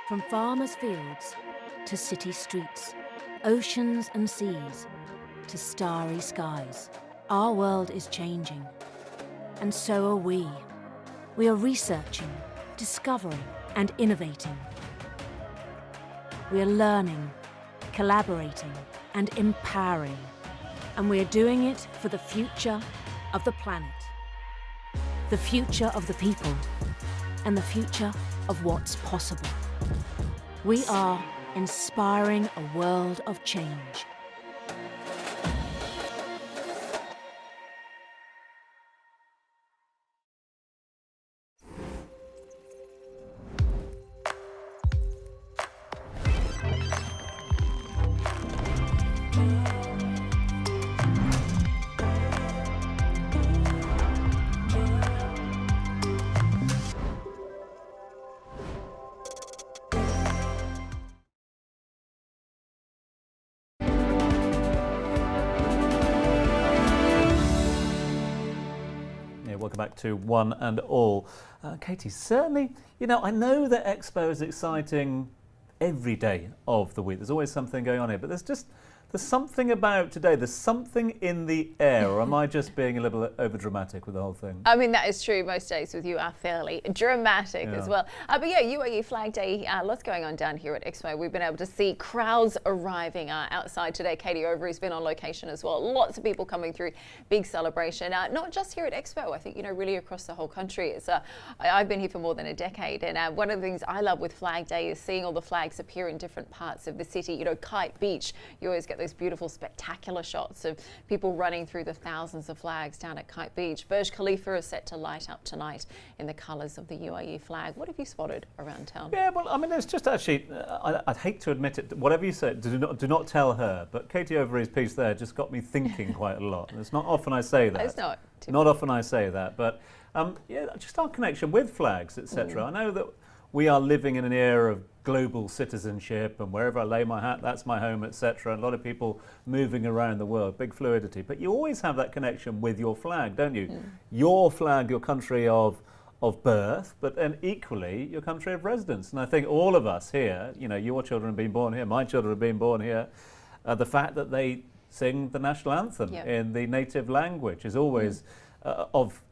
From farmers' fields to city streets, oceans and seas to starry skies, our world is changing. And so are we. We are researching, discovering and innovating. We are learning, collaborating and empowering. And we are doing it for the future of the planet, the future of the people, and the future of what's possible. We are inspiring a world of change. Welcome back to One and All. Katie, certainly, I know that Expo is exciting every day of the week. There's always something going on here, but there's something about today. There's something in the air, or am I just being a little over dramatic with the whole thing? I mean, that is true. Most days with you are fairly dramatic as well. But yeah, UAE Flag Day, lots going on down here at Expo. We've been able to see crowds arriving outside today. Katie Overy's been on location as well. Lots of people coming through. Big celebration, not just here at Expo. I think, really across the whole country. I've been here for more than a decade, and one of the things I love with Flag Day is seeing all the flags appear in different parts of the city. Kite Beach, you always get those beautiful, spectacular shots of people running through the thousands of flags down at Kite Beach. Burj Khalifa is set to light up tonight in the colours of the UAE flag. What have you spotted around town? Yeah, well, I mean, there's just actually, I'd hate to admit it, whatever you say, do not tell her, but Katie Overy's piece there just got me thinking quite a lot. And it's not often I say that. It's not. Not often I say that, but yeah, just our connection with flags, etc. I know that we are living in an era of global citizenship, and wherever I lay my hat, that's my home, etc. And a lot of people moving around the world, big fluidity. But you always have that connection with your flag, don't you? Your flag, your country of birth, but then equally your country of residence. And I think all of us here, your children have been born here, my children have been born here. The fact that they sing the national anthem in the native language is always of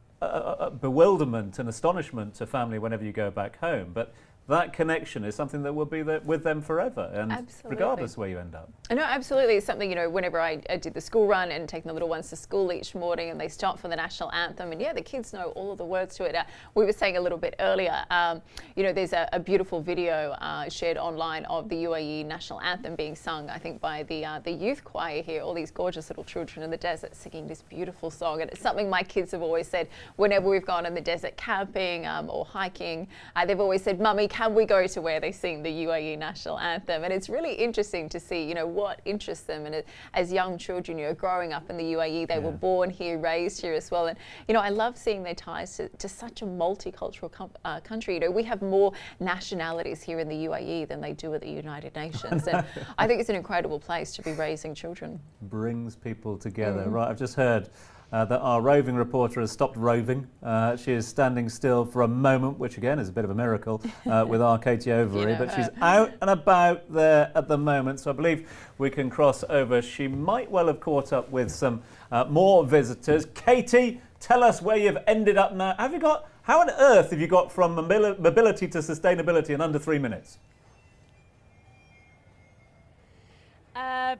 bewilderment and astonishment to family whenever you go back home. But that connection is something that will be there with them forever, and regardless of where you end up. No, absolutely. It's something, whenever I did the school run and taking the little ones to school each morning, and they stop for the national anthem, and the kids know all of the words to it. We were saying a little bit earlier, there's a beautiful video shared online of the UAE national anthem being sung, I think, by the youth choir here, all these gorgeous little children in the desert singing this beautiful song. And it's something my kids have always said whenever we've gone in the desert camping or hiking. They've always said, "Mummy, can we go to where they sing the UAE national anthem?" And it's really interesting to see, what interests them. And as young children, growing up in the UAE, they were born here, raised here as well. And, I love seeing their ties to such a multicultural country. We have more nationalities here in the UAE than they do at the United Nations. And I think it's an incredible place to be raising children. Brings people together. Right, I've just heard that our roving reporter has stopped roving. She is standing still for a moment, which again is a bit of a miracle with our Katie Overy, but she's out and about there at the moment, so I believe we can cross over. She might well have caught up with some more visitors. Katie, tell us where you've ended up now. How on earth have you got from mobility to sustainability in under 3 minutes?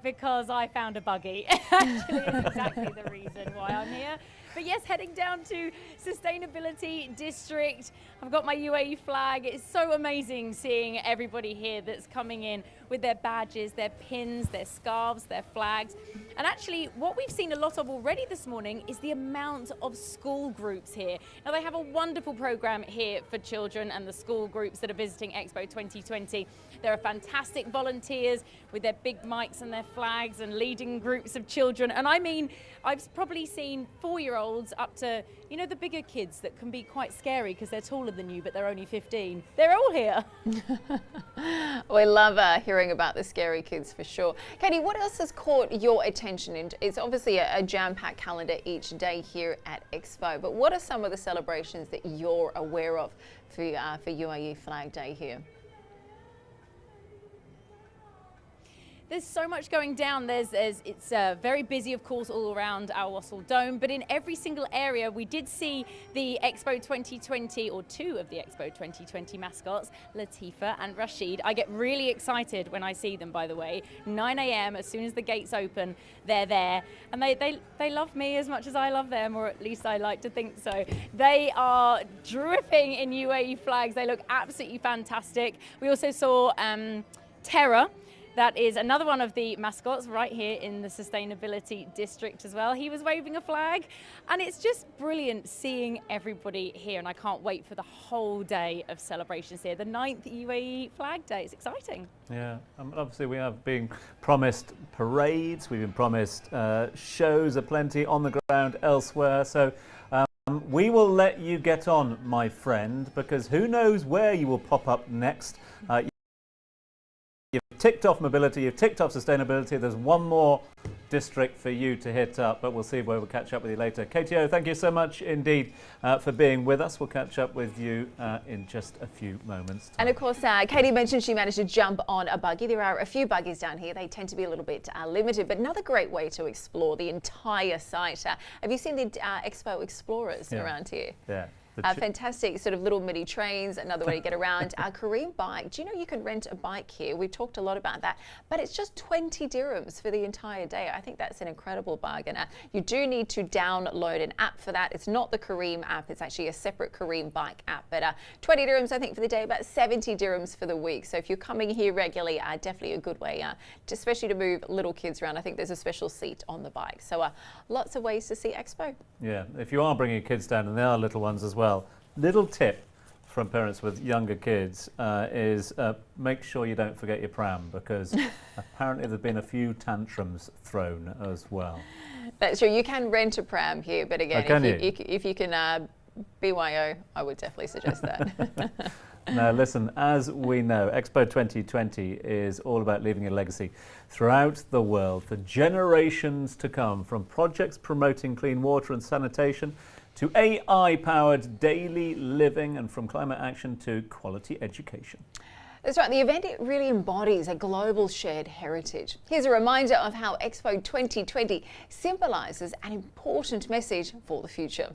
Because I found a buggy. Actually, it's exactly the reason why I'm here. But yes, heading down to Sustainability District. I've got my UAE flag. It's so amazing seeing everybody here that's coming in with their badges, their pins, their scarves, their flags. And actually, what we've seen a lot of already this morning is the amount of school groups here. Now, they have a wonderful program here for children and the school groups that are visiting Expo 2020. There are fantastic volunteers with their big mics and their flags and leading groups of children. And I mean, I've probably seen 4-year-olds up to, the bigger kids that can be quite scary because they're taller than you, but they're only 15. They're all here. We love hearing about the scary kids for sure. Katie, what else has caught your attention? It's obviously a jam-packed calendar each day here at Expo, but what are some of the celebrations that you're aware of for UAE Flag Day here? There's so much going down. It's very busy, of course, all around Al Wasl Dome, but in every single area, we did see the Expo 2020, or two of the Expo 2020 mascots, Latifa and Rashid. I get really excited when I see them, by the way. 9 a.m, as soon as the gates open, they're there. And they love me as much as I love them, or at least I like to think so. They are dripping in UAE flags. They look absolutely fantastic. We also saw Terra. That is another one of the mascots right here in the Sustainability District as well. He was waving a flag, and it's just brilliant seeing everybody here, and I can't wait for the whole day of celebrations here. The 9th UAE Flag Day. It's exciting. Yeah, obviously we have been promised parades, we've been promised shows aplenty on the ground elsewhere, so we will let you get on, my friend, because who knows where you will pop up next. You've ticked off mobility, you've ticked off sustainability. There's one more district for you to hit up, but we'll see where we'll catch up with you later. KTO, thank you so much indeed for being with us. We'll catch up with you in just a few moments. And of course, Katie mentioned she managed to jump on a buggy. There are a few buggies down here. They tend to be a little bit limited, but another great way to explore the entire site. Have you seen the Expo Explorers around here? Yeah. Fantastic sort of little mini trains, another way to get around. Our Kareem bike, do you know you can rent a bike here? We've talked a lot about that, but it's just 20 dirhams for the entire day. I think that's an incredible bargain. You do need to download an app for that. It's not the Kareem app, it's actually a separate Kareem bike app, but 20 dirhams I think for the day, about 70 dirhams for the week. So if you're coming here regularly, definitely a good way, especially to move little kids around. I think there's a special seat on the bike. So lots of ways to see Expo. Yeah, if you are bringing kids down, and there are little ones as well, little tip from parents with younger kids is make sure you don't forget your pram, because apparently there's been a few tantrums thrown as well. That's true. You can rent a pram here, but again, if you can BYO, I would definitely suggest that. Now listen, as we know, Expo 2020 is all about leaving a legacy throughout the world for generations to come, from projects promoting clean water and sanitation to AI-powered daily living, and from climate action to quality education. That's right, the event really embodies a global shared heritage. Here's a reminder of how Expo 2020 symbolises an important message for the future.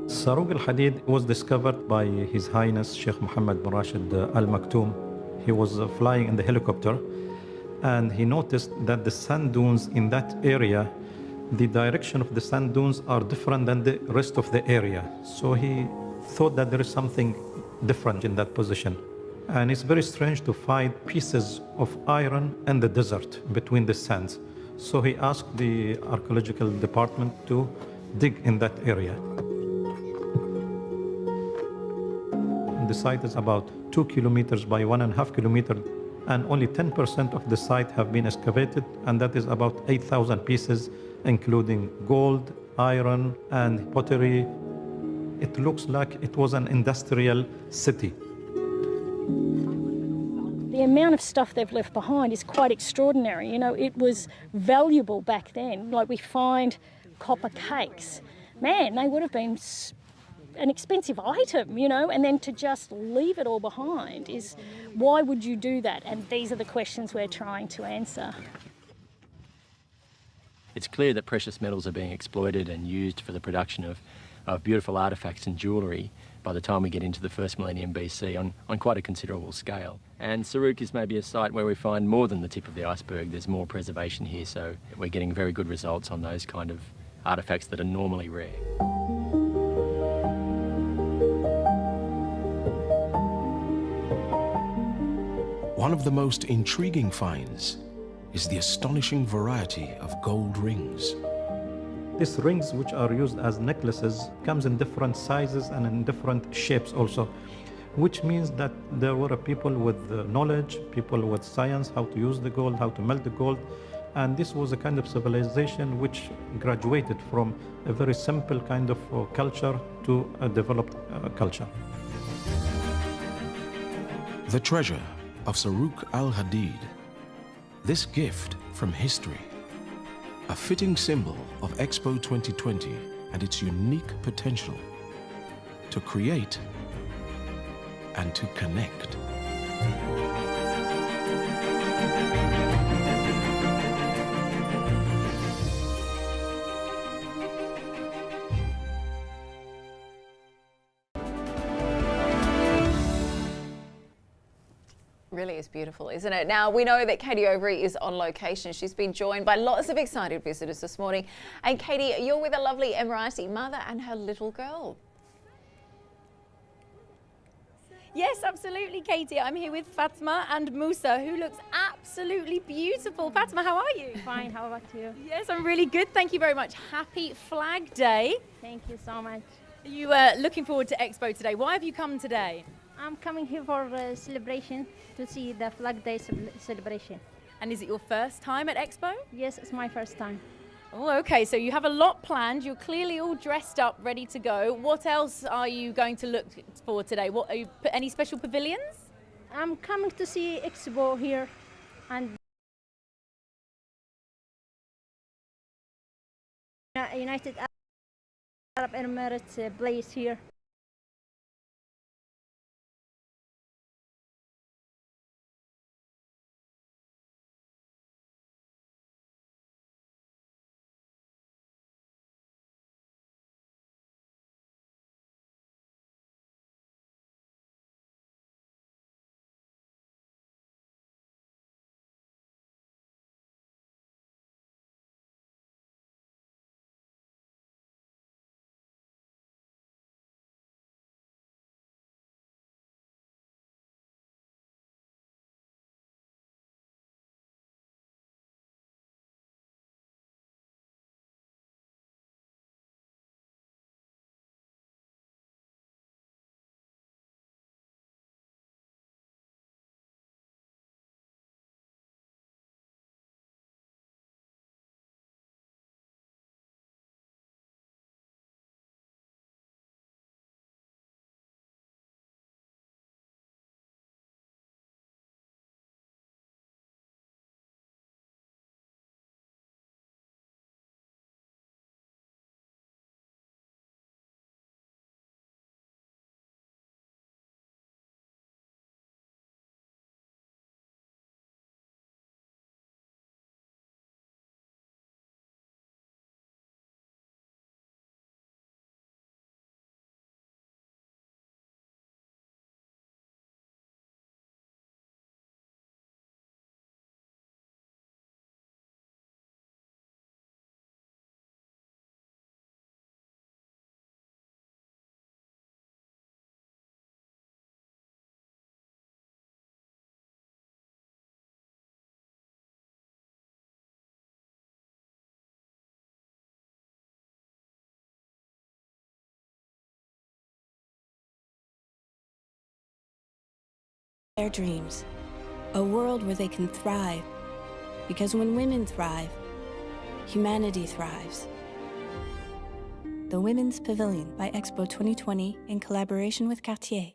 Saruq al-Hadid was discovered by His Highness Sheikh Mohammed bin Rashid Al Maktoum. He was flying in the helicopter, and he noticed that the sand dunes in that area, the direction of the sand dunes are different than the rest of the area. So he thought that there is something different in that position. And it's very strange to find pieces of iron in the desert between the sands. So he asked the archaeological department to dig in that area. The site is about 2 kilometers by 1.5 kilometers, and only 10% of the site have been excavated, and that is about 8,000 pieces, including gold, iron, and pottery. It looks like it was an industrial city. The amount of stuff they've left behind is quite extraordinary. You know, it was valuable back then. Like, we find copper cakes. Man, they would have been an expensive item, you know, and then to just leave it all behind is, why would you do that? And these are the questions we're trying to answer. It's clear that precious metals are being exploited and used for the production of beautiful artefacts and jewellery by the time we get into the first millennium BC on quite a considerable scale. And Saruq is maybe a site where we find more than the tip of the iceberg. There's more preservation here, so we're getting very good results on those kind of artefacts that are normally rare. One of the most intriguing finds is the astonishing variety of gold rings. These rings, which are used as necklaces, comes in different sizes and in different shapes also, which means that there were people with knowledge, people with science, how to use the gold, how to melt the gold. And this was a kind of civilization which graduated from a very simple kind of culture to a developed culture. The treasure of Saruq al-Hadid, this gift from history, a fitting symbol of Expo 2020 and its unique potential to create and to connect. Really is beautiful, isn't it? Now, we know that Katie Overy is on location. She's been joined by lots of excited visitors this morning. And Katie, you're with a lovely Emirati mother and her little girl. Yes, absolutely, Katie. I'm here with Fatma and Musa, who looks absolutely beautiful. Fatma, how are you? Fine, how about you? Yes, I'm really good. Thank you very much. Happy Flag Day. Thank you so much. Are you looking forward to Expo today? Why have you come today? I'm coming here for a celebration to see the Flag Day celebration. And is it your first time at Expo? Yes, it's my first time. Oh, okay. So you have a lot planned. You're clearly all dressed up, ready to go. What else are you going to look for today? What are you, any special pavilions? I'm coming to see Expo here and United Arab Emirates place here. Their dreams, a world where they can thrive, because when women thrive, humanity thrives. The Women's Pavilion by Expo 2020 in collaboration with Cartier.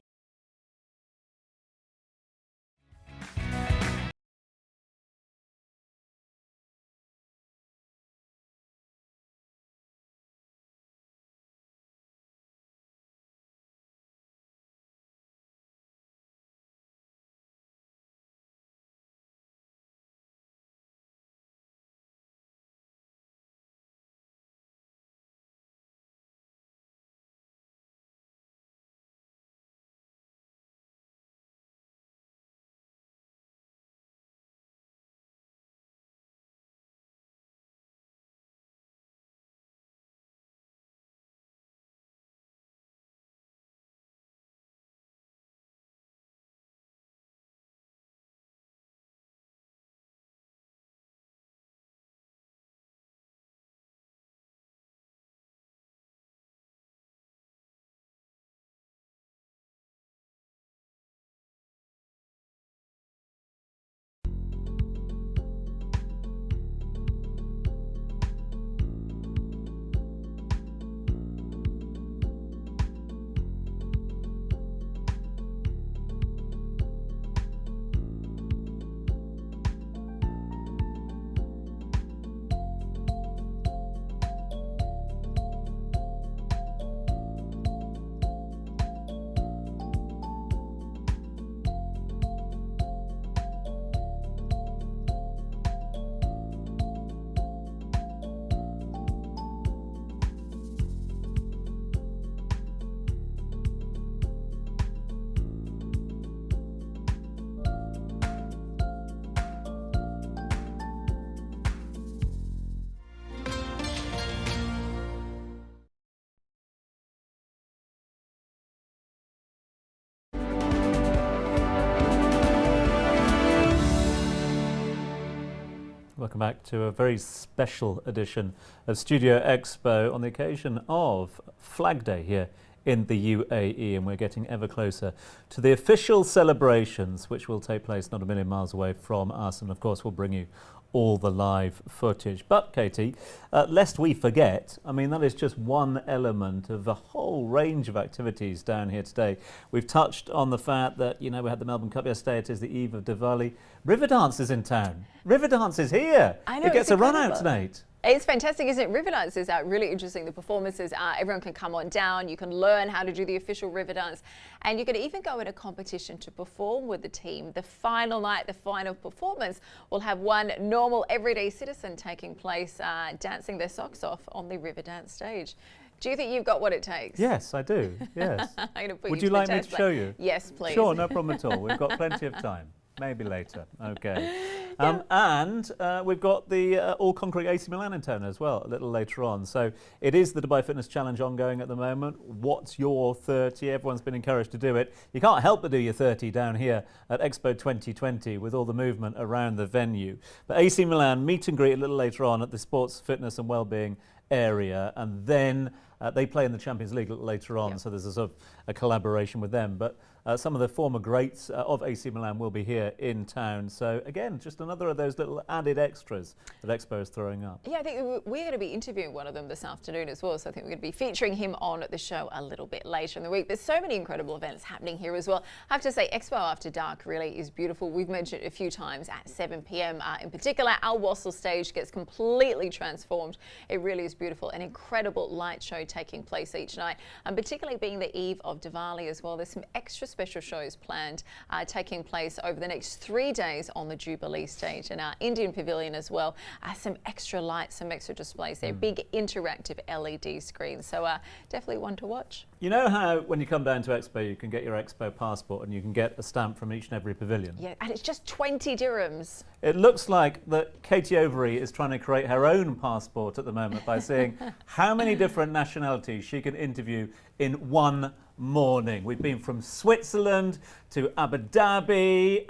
Welcome back to a very special edition of Studio Expo on the occasion of Flag Day here in the UAE, and we're getting ever closer to the official celebrations, which will take place not a million miles away from us, and of course we'll bring you all the live footage. But Katie, lest we forget, I mean, that is just one element of a whole range of activities down here today. We've touched on the fact that, you know, we had the Melbourne Cup yesterday. It is the eve of Diwali. Riverdance is in town. Riverdance is here. I know, it gets a run out incredible. tonight. It's fantastic, isn't it? Riverdance is really interesting. The performances, everyone can come on down. You can learn how to do the official Riverdance, and you can even go in a competition to perform with the team. The final night, the final performance, will have one normal, everyday citizen taking place, dancing their socks off on the Riverdance stage. Do you think you've got what it takes? Yes, I do. Yes. I'm gonna put Would you you to the like me test to show you? Yes, please. Sure, no problem at all. We've got plenty of time. Maybe later. Okay. We've got the All Concrete AC Milan in town as well a little later on. So it is the Dubai Fitness Challenge ongoing at the moment. What's your 30? Everyone's been encouraged to do it. You can't help but do your 30 down here at Expo 2020 with all the movement around the venue. But AC Milan meet and greet a little later on at the Sports, Fitness and Wellbeing area, and then they play in the Champions League a little later on, so there's a sort of a collaboration with them. But some of the former greats of AC Milan will be here in town. So again, just another of those little added extras that Expo is throwing up. Yeah, I think we're going to be interviewing one of them this afternoon as well. So I think we're going to be featuring him on the show a little bit later in the week. There's so many incredible events happening here as well. I have to say, Expo After Dark really is beautiful. We've mentioned it a few times at 7 p.m. In particular, our Wassel stage gets completely transformed. It really is beautiful. An incredible light show taking place each night, and particularly being the eve of Diwali as well. There's some extra special shows planned taking place over the next 3 days on the Jubilee stage and our Indian Pavilion as well. Some extra lights, some extra displays there, big interactive LED screens. So definitely one to watch. You know how when you come down to Expo, you can get your Expo passport and you can get a stamp from each and every pavilion? Yeah, and it's just 20 dirhams. It looks like that Katie Overy is trying to create her own passport at the moment by seeing how many different nationalities she can interview in one morning. We've been from Switzerland to Abu Dhabi,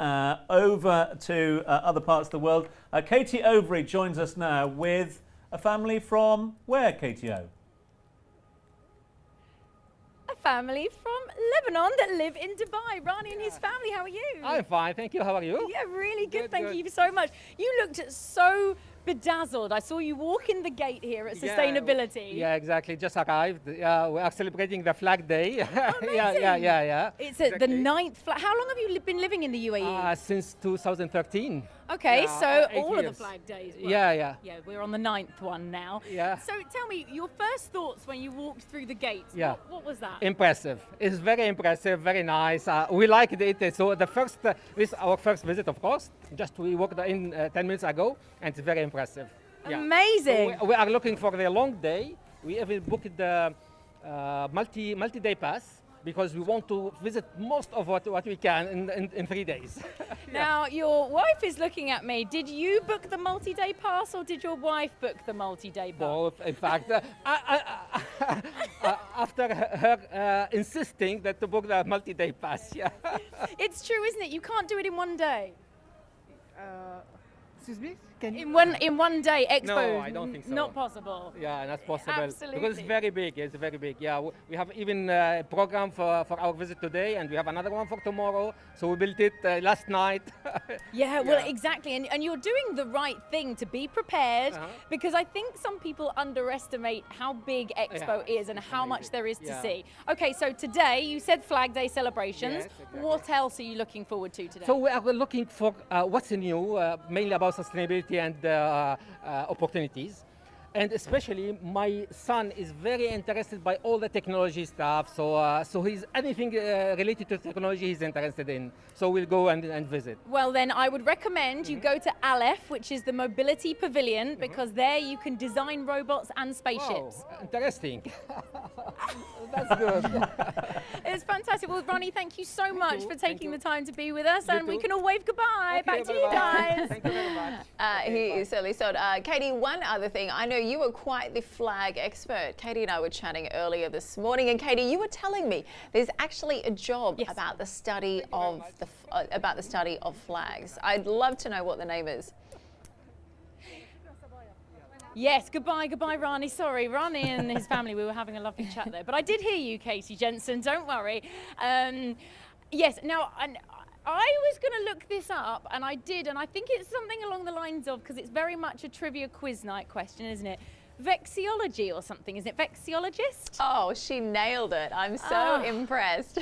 over to other parts of the world. Katie Overy joins us now with a family from where, Katie O? A family from Lebanon that live in Dubai. Rani and his family, how are you? I'm fine, thank you. How are you? Yeah, really good. Good, Thank good. you so much. You looked so bedazzled. I saw you walk in the gate here at Sustainability. Yeah, exactly. Just arrived. We are celebrating the Flag Day. Amazing. Yeah. It's the 9th flag. How long have you been living in the UAE? Since 2013. Okay, yeah, so 8 all of the years. flag days. Yeah. Yeah, we're on the 9th one now. Yeah. So tell me, your first thoughts when you walked through the gates. Yeah. What was that? Impressive. It's very impressive, very nice. We liked it. So the first, this is our first visit, of course. Just we walked in 10 minutes ago, and it's very impressive. Yeah. Amazing. So we are looking for the long day. We even booked the multi-day pass because we want to visit most of what we can in 3 days. Now, your wife is looking at me. Did you book the multi-day pass or did your wife book the multi-day pass? Both, in fact. After her insisting that to book the multi-day pass, yeah. It's true, isn't it? You can't do it in one day. Excuse me? Can you? In one day, Expo. No, I don't think so. Not possible. Yeah, that's possible. Absolutely. Because it's very big. It's very big. Yeah, we have even a program for our visit today, and we have another one for tomorrow. So we built it last night. Yeah, well, exactly. And you're doing the right thing to be prepared, because I think some people underestimate how big Expo is and how much there is to see. Okay, so today you said Flag Day celebrations. Yes, exactly. What else are you looking forward to today? So we are looking for what's new, mainly about sustainability and opportunities. And especially my son is very interested by all the technology stuff. So he's anything related to technology he's interested in. So we'll go and visit. Well, then I would recommend you go to Aleph, which is the mobility pavilion, because there you can design robots and spaceships. Wow, interesting. That's good. It's fantastic. Well, Ronnie, thank you so much for taking the time to be with us, You and we too. can all wave goodbye. Okay, Back to you bye-bye. guys. Thank you very much. He is certainly so. Katie, one other thing. I know you were quite the flag expert. Katie and I were chatting earlier this morning, and Katie, you were telling me there's actually a job about the study of flags. I'd love to know what the name is. Yes, goodbye, Rani. Sorry, Rani and his family, we were having a lovely chat there. But I did hear you, Katie Jensen, don't worry. Yes, now, I was going to look this up, and I did, and I think it's something along the lines of, because it's very much a trivia quiz night question, isn't it? Vexiology or something, is it vexiologist? Oh, she nailed it. I'm so impressed.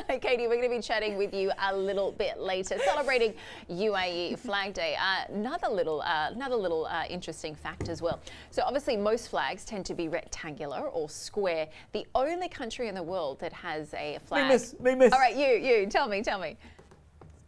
Katie, we're going to be chatting with you a little bit later, celebrating UAE Flag Day. Another little interesting fact as well. So obviously most flags tend to be rectangular or square. The only country in the world that has a flag. Me miss. All right, you, tell me.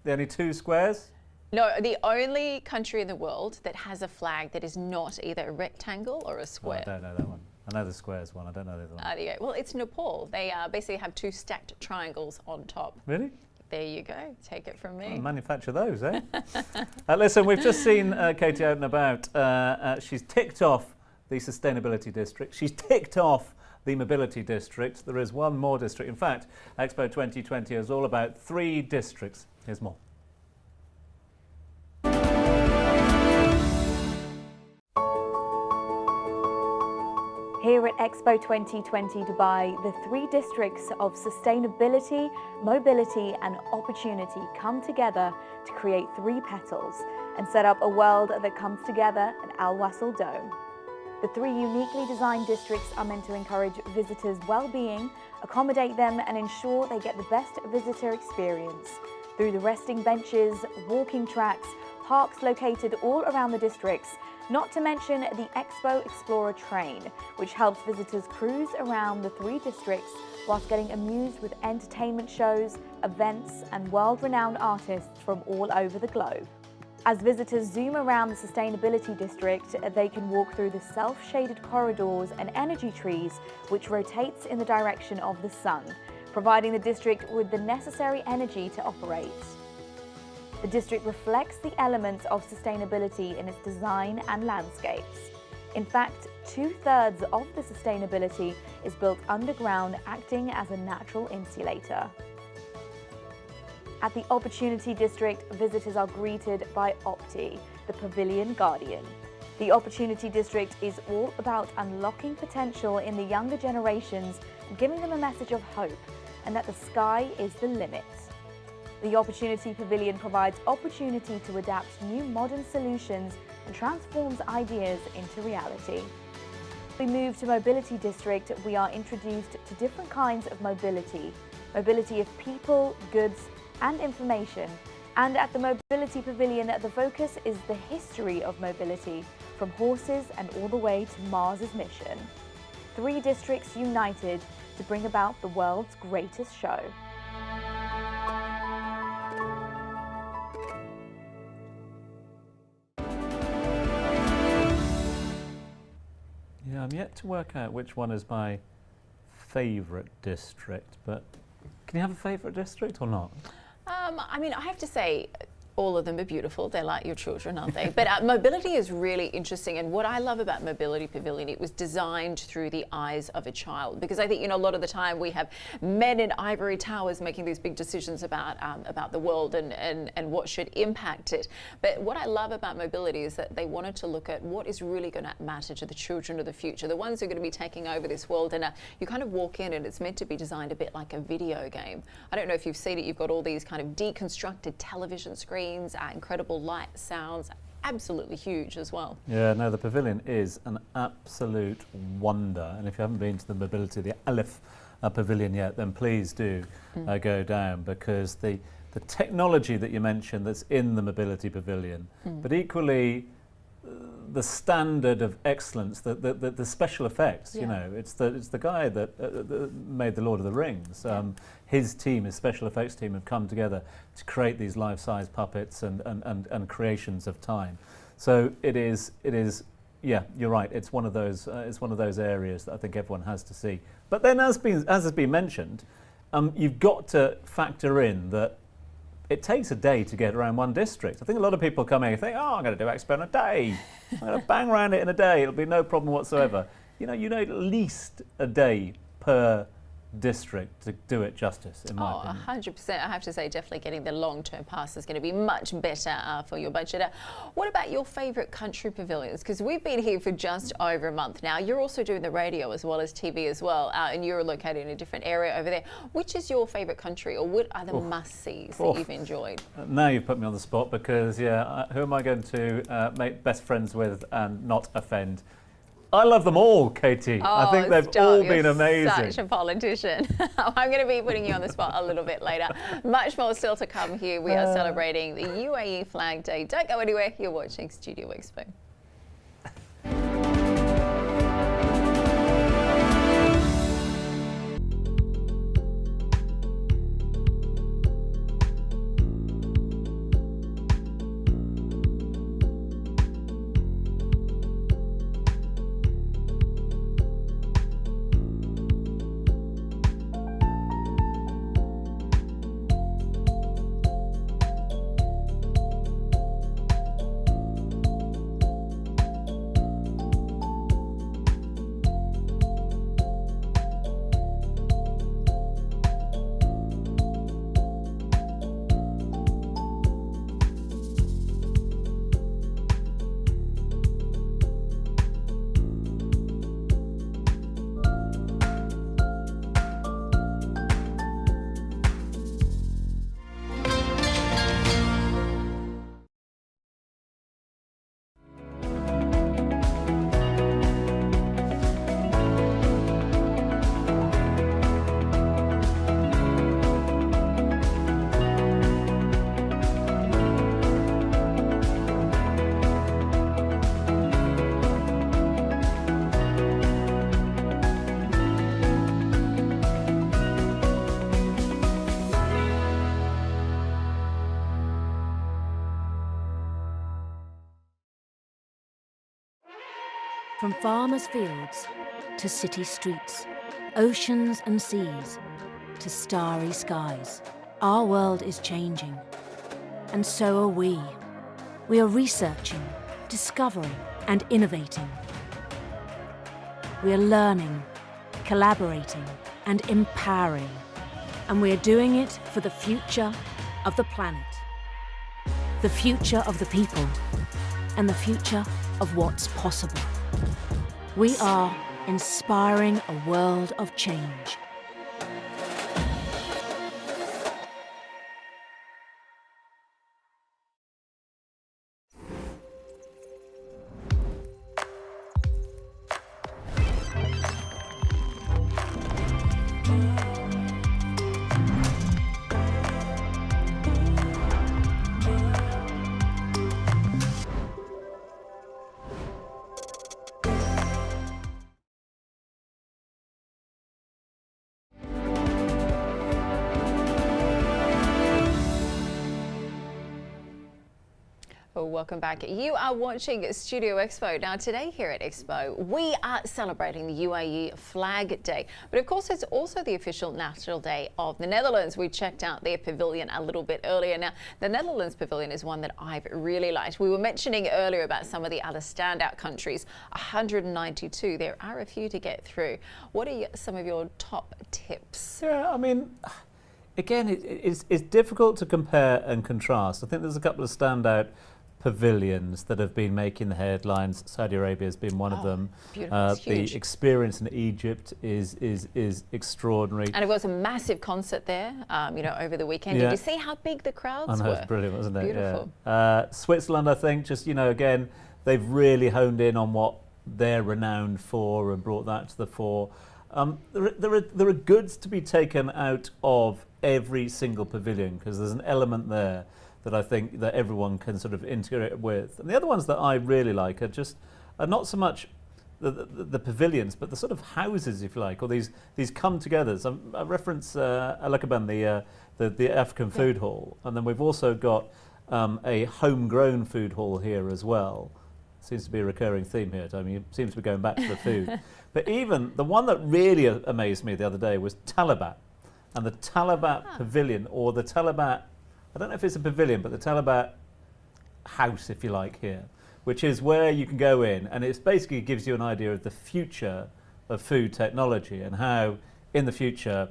The only 2 squares? No, the only country in the world that has a flag that is not either a rectangle or a square. Oh, I don't know that one. I know the squares one. I don't know the other one. There you go. Well, it's Nepal. They basically have 2 stacked triangles on top. Really? There you go. Take it from me. Oh, manufacture those, eh? Listen, we've just seen Katie out and about. She's ticked off the sustainability district. She's ticked off the mobility district. There is one more district. In fact, Expo 2020 is all about 3 districts. Here's more. Here at Expo 2020 Dubai, the 3 districts of sustainability, mobility and opportunity come together to create 3 petals and set up a world that comes together at Al Wasl Dome. The 3 uniquely designed districts are meant to encourage visitors' well-being, accommodate them and ensure they get the best visitor experience. Through the resting benches, walking tracks, parks located all around the districts, not to mention the Expo Explorer train, which helps visitors cruise around the 3 districts whilst getting amused with entertainment shows, events and world-renowned artists from all over the globe. As visitors zoom around the sustainability district, they can walk through the self-shaded corridors and energy trees, which rotates in the direction of the sun, providing the district with the necessary energy to operate. The district reflects the elements of sustainability in its design and landscapes. In fact, 2/3 of the sustainability is built underground, acting as a natural insulator. At the Opportunity District, visitors are greeted by Opti, the Pavilion Guardian. The Opportunity District is all about unlocking potential in the younger generations and giving them a message of hope and that the sky is the limit. The Opportunity Pavilion provides opportunity to adapt new modern solutions and transforms ideas into reality. We move to Mobility District, we are introduced to different kinds of mobility. Mobility of people, goods and information. And at the Mobility Pavilion, the focus is the history of mobility, from horses and all the way to Mars's mission. 3 districts united to bring about the world's greatest show. Yeah, I'm yet to work out which one is my favourite district, but can you have a favourite district or not? I mean, I have to say, all of them are beautiful. They're like your children, aren't they? But mobility is really interesting. And what I love about Mobility Pavilion, it was designed through the eyes of a child. Because I think, you know, a lot of the time we have men in ivory towers making these big decisions about the world and what should impact it. But what I love about mobility is that they wanted to look at what is really going to matter to the children of the future, the ones who are going to be taking over this world. And you kind of walk in and it's meant to be designed a bit like a video game. I don't know if you've seen it. You've got all these kind of deconstructed television screens, incredible light, sounds, absolutely huge as well. Yeah, no, the pavilion is an absolute wonder. And if you haven't been to the Mobility, the Aleph Pavilion yet, then please do go down, because the technology that you mentioned that's in the Mobility Pavilion, but equally the standard of excellence, the special effects, you know, it's the guy that made the Lord of the Rings. His team, his special effects team, have come together to create these life-size puppets and creations of time. So it is. Yeah, you're right. It's one of those areas that I think everyone has to see. But then, as has been mentioned, you've got to factor in that it takes a day to get around one district. I think a lot of people come here and think, oh, I'm going to do Expo in a day. I'm going to bang around it in a day. It'll be no problem whatsoever. You know, you need at least a day per district to do it justice, in my opinion. 100%. I have to say, definitely getting the long-term pass is going to be much better for your budget. What about your favourite country pavilions? Because we've been here for just over a month now. You're also doing the radio as well as TV as well, and you're located in a different area over there. Which is your favourite country, or what are the must-sees that you've enjoyed? Now you've put me on the spot, because, yeah, who am I going to make best friends with and not offend? I love them all, Katie. I think they've all been amazing. Such a politician. I'm going to be putting you on the spot a little bit later. Much more still to come here. We are celebrating the UAE Flag Day. Don't go anywhere. You're watching Studio Expo. From farmers' fields to city streets, oceans and seas to starry skies, our world is changing. And so are we. We are researching, discovering, and innovating. We are learning, collaborating, and empowering. And we are doing it for the future of the planet, the future of the people, and the future of what's possible. We are inspiring a world of change. Well, welcome back. You are watching Studio Expo. Now, today here at Expo, we are celebrating the UAE Flag Day. But of course, it's also the official National Day of the Netherlands. We checked out their pavilion a little bit earlier. Now, the Netherlands pavilion is one that I've really liked. We were mentioning earlier about some of the other standout countries, 192. There are a few to get through. What are some of your top tips? Yeah, I mean, again, it's difficult to compare and contrast. I think there's a couple of standout pavilions that have been making the headlines. Saudi Arabia has been one of them. The experience in Egypt is extraordinary. And it was a massive concert there, over the weekend. Yeah. Did you see how big the crowds I know, were? it's brilliant, wasn't it? Beautiful. Yeah. Switzerland, I think, just, again, they've really honed in on what they're renowned for and brought that to the fore. There are goods to be taken out of every single pavilion, because there's an element there that I think that everyone can sort of integrate with. And the other ones that I really like are not so much the pavilions, but the sort of houses, if you like, or these come-togethers. I reference Al-Akaban, the African food hall, and then we've also got a homegrown food hall here as well. Seems to be a recurring theme here. I mean, it seems to be going back to the food. But even the one that really amazed me the other day was Talabat, and the Talabat pavilion, or the Talabat, I don't know if it's a pavilion, but the Talabat house, if you like, here, which is where you can go in, and it basically gives you an idea of the future of food technology and how in the future,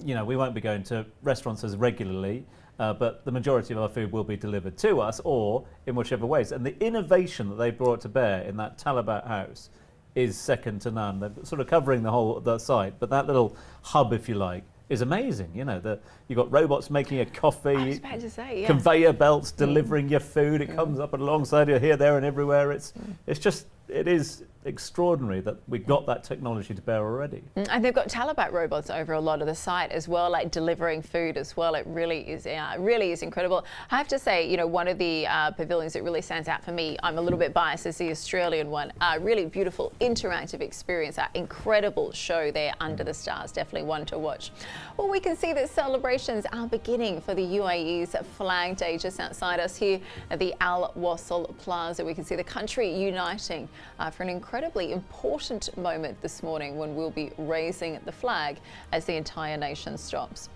you know, we won't be going to restaurants as regularly, but the majority of our food will be delivered to us, or in whichever ways. And the innovation that they brought to bear in that Talabat house is second to none. They're sort of covering the site, but that little hub, if you like, is amazing. You know, you've got robots making a coffee, I was about to say, yeah. conveyor belts delivering your food. It comes up alongside you here, there, and everywhere. It is extraordinary that we got that technology to bear already. And they've got Talabat robots over a lot of the site as well, like delivering food as well. It really is incredible. I have to say, you know, one of the pavilions that really stands out for me, I'm a little bit biased, is the Australian one. Really beautiful interactive experience, incredible show there under the stars. Definitely one to watch. Well, we can see that celebrations are beginning for the UAE's Flag Day just outside us here at the Al Wasl Plaza. We can see the country uniting for an incredibly important moment this morning when we'll be raising the flag as the entire nation stops.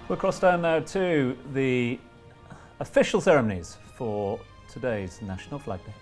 We'll cross down now to the official ceremonies for today's National Flag Day.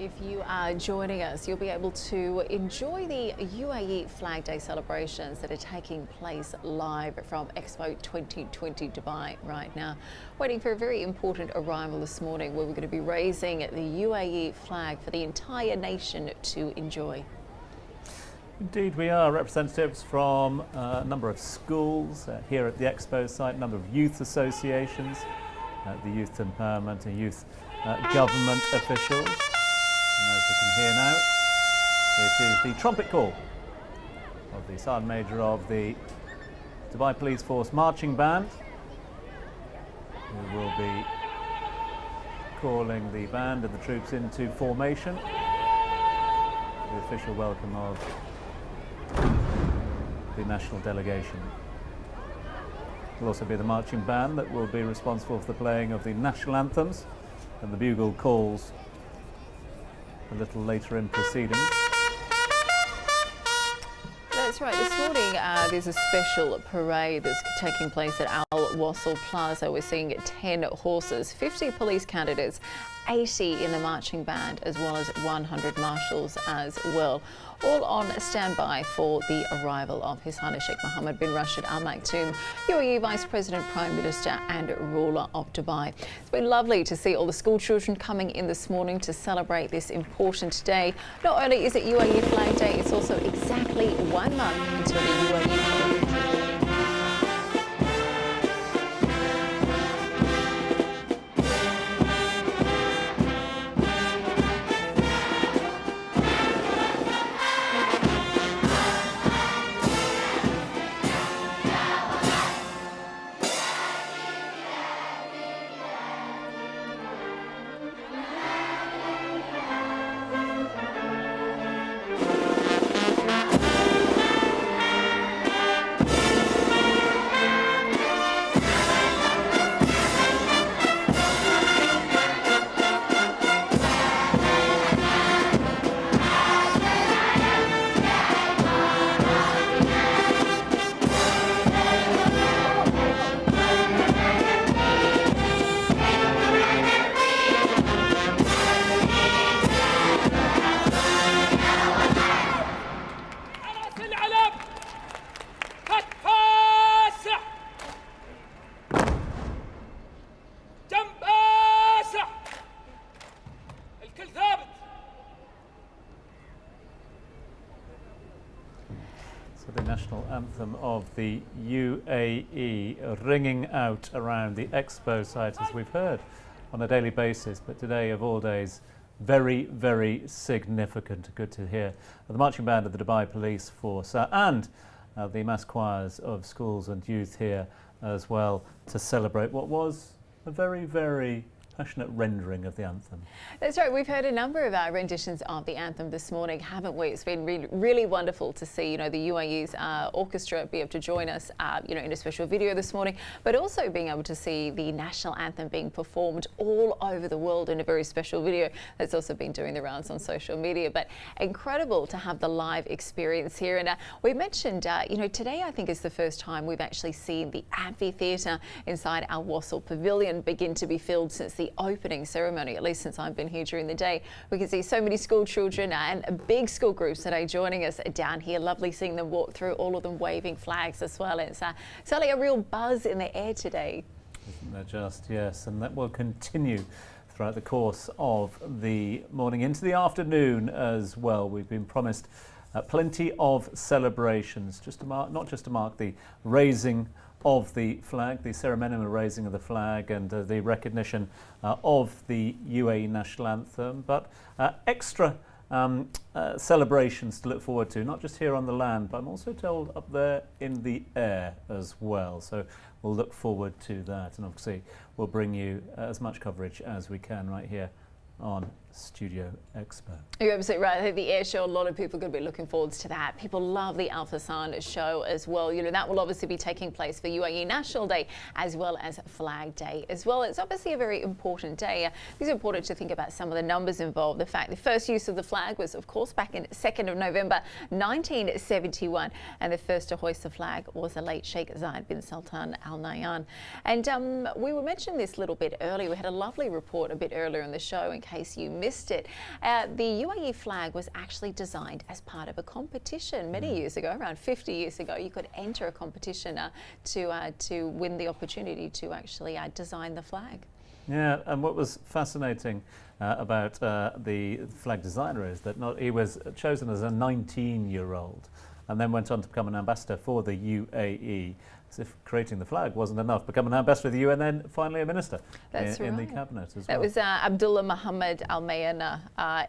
If you are joining us, you'll be able to enjoy the UAE Flag Day celebrations that are taking place live from Expo 2020 Dubai right now. Waiting for a very important arrival this morning where we're going to be raising the UAE flag for the entire nation to enjoy. Indeed, we are representatives from a number of schools here at the Expo site, a number of youth associations, the Youth Empowerment and Youth Government officials. And as you can hear now, it is the trumpet call of the Sergeant Major of the Dubai Police Force Marching Band, who will be calling the band and the troops into formation. The official welcome of the national delegation. It will also be the marching band that will be responsible for the playing of the national anthems and the bugle calls a little later in proceedings. That's right. This morning there's a special parade that's taking place at Al Wasl Plaza. We're seeing 10 horses, 50 police candidates, 80 in the marching band, as well as 100 marshals as well, all on standby for the arrival of His Highness Sheikh Mohammed bin Rashid Al Maktoum, UAE Vice President, Prime Minister and ruler of Dubai. It's been lovely to see all the school children coming in this morning to celebrate this important day. Not only is it UAE Flag Day, it's also exactly 1 month until the UAE the national anthem of the UAE ringing out around the Expo site, as we've heard on a daily basis, but today of all days, very, very significant. Good to hear the marching band of the Dubai Police Force and the mass choirs of schools and youth here as well to celebrate what was a very, very passionate rendering of the anthem. That's right. We've heard a number of our renditions of the anthem this morning, haven't we? It's been really wonderful to see, the UAE's orchestra be able to join us, in a special video this morning, but also being able to see the national anthem being performed all over the world in a very special video that's also been doing the rounds on social media. But incredible to have the live experience here. And we mentioned, today I think is the first time we've actually seen the amphitheatre inside Al Wasl Pavilion begin to be filled since the opening ceremony, at least since I've been here during the day. We can see so many school children and big school groups today joining us down here. Lovely seeing them walk through, all of them waving flags as well. It's certainly a real buzz in the air today. Isn't there just? Yes, and that will continue throughout the course of the morning into the afternoon as well. We've been promised plenty of celebrations, not just to mark the raising of the flag, the ceremonial raising of the flag and the recognition of the UAE national anthem, but extra celebrations to look forward to, not just here on the land, but I'm also told up there in the air as well. So we'll look forward to that, and obviously we'll bring you as much coverage as we can right here on Studio Expo. You're absolutely right. I think the air show, a lot of people are going to be looking forward to that. People love the Al Fasan show as well. That will obviously be taking place for UAE National Day as well as Flag Day as well. It's obviously a very important day. It's important to think about some of the numbers involved. The fact the first use of the flag was, of course, back in 2nd of November 1971, and the first to hoist the flag was the late Sheikh Zayed bin Sultan Al Nahyan. And we were mentioning this a little bit earlier. We had a lovely report a bit earlier in the show, in case you missed it. The UAE flag was actually designed as part of a competition many years ago, around 50 years ago. You could enter a competition to win the opportunity to actually design the flag. Yeah, and what was fascinating about the flag designer is that he was chosen as a 19-year-old and then went on to become an ambassador for the UAE. As if creating the flag wasn't enough, become an ambassador of the UN, and then finally a minister in the cabinet as well. That was Abdullah Mohammed Al Mayana.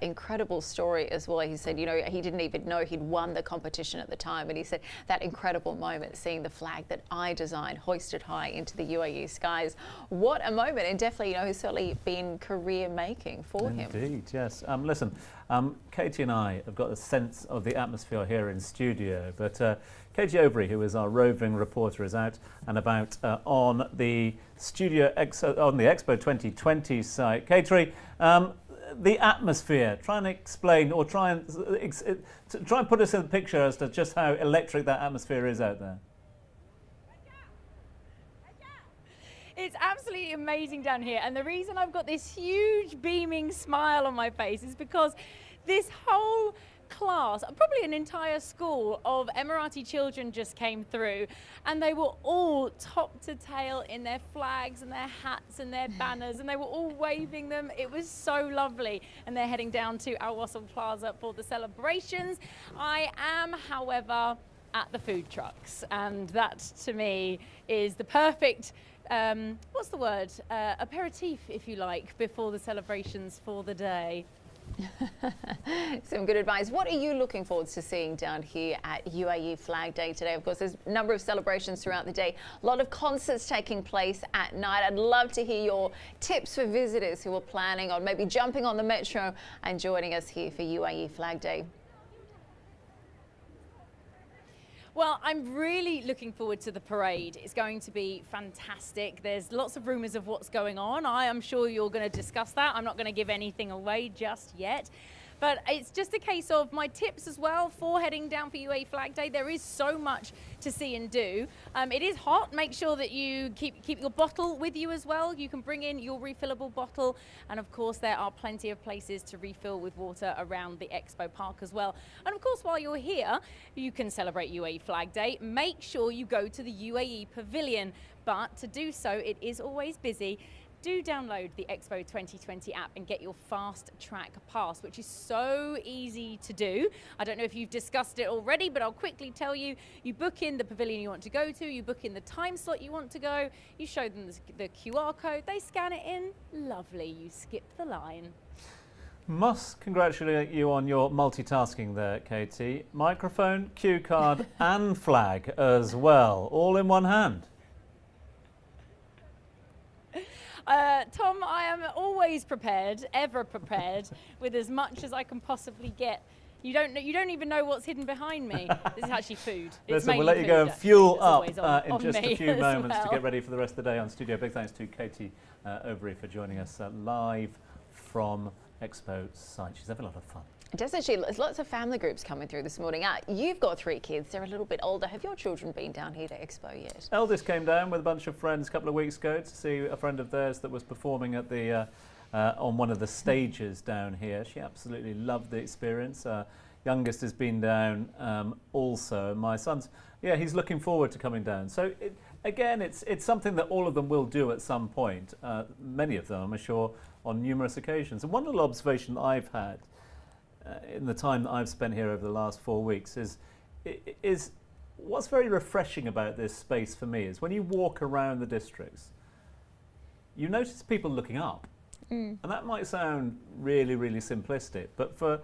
Incredible story as well. He said, you know, he didn't even know he'd won the competition at the time, and he said that incredible moment, seeing the flag that I designed hoisted high into the UAE skies. What a moment, and definitely, you know, it's certainly been career making for him. Indeed, yes. Listen, Katie and I have got a sense of the atmosphere here in studio, but Katie Overy, who is our roving reporter, is out and about on the on the Expo 2020 site. Katie, the atmosphere. Try and explain, or try and put us in the picture as to just how electric that atmosphere is out there. It's absolutely amazing down here, and the reason I've got this huge beaming smile on my face is because this whole class, probably an entire school of Emirati children just came through, and they were all top to tail in their flags and their hats and their banners, and they were all waving them. It was so lovely, and they're heading down to Al Wasl Plaza for the celebrations. I am, however, at the food trucks, and that to me is the perfect what's the word? Aperitif, if you like, before the celebrations for the day. Some good advice. What are you looking forward to seeing down here at UAE Flag Day today? Of course, there's a number of celebrations throughout the day. A lot of concerts taking place at night. I'd love to hear your tips for visitors who are planning on maybe jumping on the metro and joining us here for UAE Flag Day. Well, I'm really looking forward to the parade. It's going to be fantastic. There's lots of rumours of what's going on. I am sure you're going to discuss that. I'm not going to give anything away just yet. But it's just a case of my tips as well for heading down for UAE Flag Day. There is so much to see and do. It is hot. Make sure that you keep your bottle with you as well. You can bring in your refillable bottle. And of course, there are plenty of places to refill with water around the Expo Park as well. And of course, while you're here, you can celebrate UAE Flag Day. Make sure you go to the UAE Pavilion. But to do so, it is always busy. Do download the Expo 2020 app and get your fast track pass, which is so easy to do. I don't know if you've discussed it already, but I'll quickly tell you. You book in the pavilion you want to go to, you book in the time slot you want to go, you show them the QR code, they scan it in, lovely, you skip the line. Must congratulate you on your multitasking there, Katie. Microphone, cue card and flag as well, all in one hand. Tom, I am always prepared, ever prepared, with as much as I can possibly get. You don't even know what's hidden behind me. This is actually food. Listen, we'll let you go and fuel up in just a few moments to get ready for the rest of the day on studio. Big thanks to Katie Overy for joining us live from Expo site. She's having a lot of fun. Doesn't she? There's lots of family groups coming through this morning. You've got 3 kids. They're a little bit older. Have your children been down here to Expo yet? Eldest came down with a bunch of friends a couple of weeks ago to see a friend of theirs that was performing at the on one of the stages down here. She absolutely loved the experience. Youngest has been down also. My son's, he's looking forward to coming down. So again, it's something that all of them will do at some point. Many of them, I'm sure, on numerous occasions. And one little observation I've had in the time that I've spent here over the last 4 weeks is what's very refreshing about this space for me is when you walk around the districts, you notice people looking up. And that might sound really, really simplistic, but for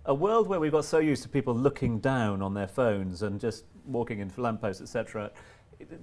a world where we've got so used to people looking down on their phones and just walking into lampposts, etc.,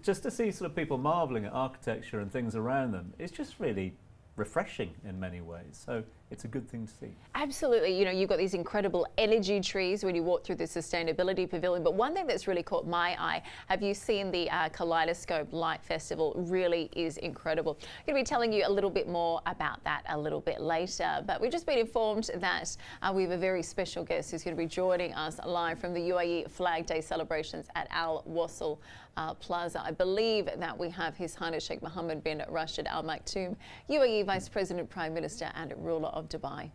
just to see sort of people marvelling at architecture and things around them, it's just really refreshing in many ways. So it's a good thing to see. Absolutely. You know, you've got these incredible energy trees when you walk through the Sustainability Pavilion. But one thing that's really caught my eye, have you seen the Kaleidoscope Light Festival? Really is incredible. I'm going to be telling you a little bit more about that a little bit later. But we've just been informed that we have a very special guest who's going to be joining us live from the UAE Flag Day celebrations at Al Wasl Plaza. I believe that we have His Highness Sheikh Mohammed bin Rashid Al Maktoum, UAE Vice President, Prime Minister and ruler of Dubai.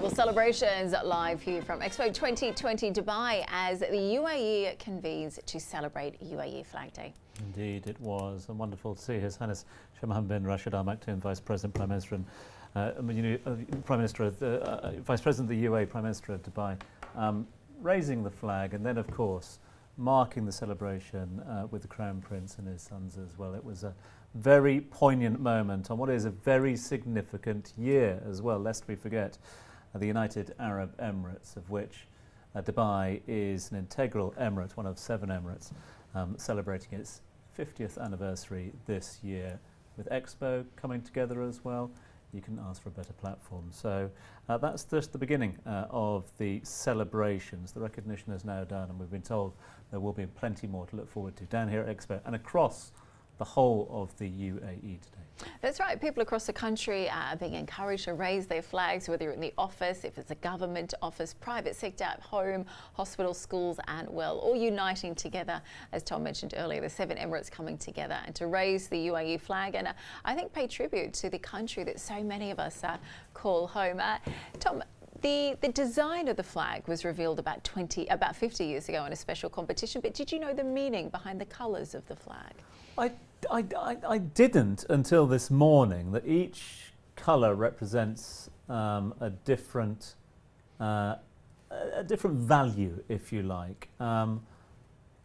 Global celebrations live here from Expo 2020 Dubai as the UAE convenes to celebrate UAE Flag Day. Indeed, it was wonderful to see His Highness Sheikh Mohammed bin Rashid Al Maktoum, Vice President, Prime Minister, and Prime Minister of the Vice President of the UAE, Prime Minister of Dubai, raising the flag, and then, of course, marking the celebration with the Crown Prince and his sons as well. It was a very poignant moment on what is a very significant year as well, lest we forget the United Arab Emirates, of which Dubai is an integral emirate, one of 7 emirates, celebrating its 50th anniversary this year. With Expo coming together as well, you can ask for a better platform. So that's just the beginning of the celebrations. The recognition is now done, and we've been told there will be plenty more to look forward to down here at Expo and across the whole of the UAE today. That's right. People across the country are being encouraged to raise their flags, whether you're in the office, if it's a government office, private sector, at home, hospitals, schools, and well, all uniting together, as Tom mentioned earlier, the 7 emirates coming together and to raise the UAE flag and I think pay tribute to the country that so many of us call home. Tom, the design of the flag was revealed about 50 years ago in a special competition, but did you know the meaning behind the colours of the flag? I didn't until this morning, that each colour represents a different value, if you like. And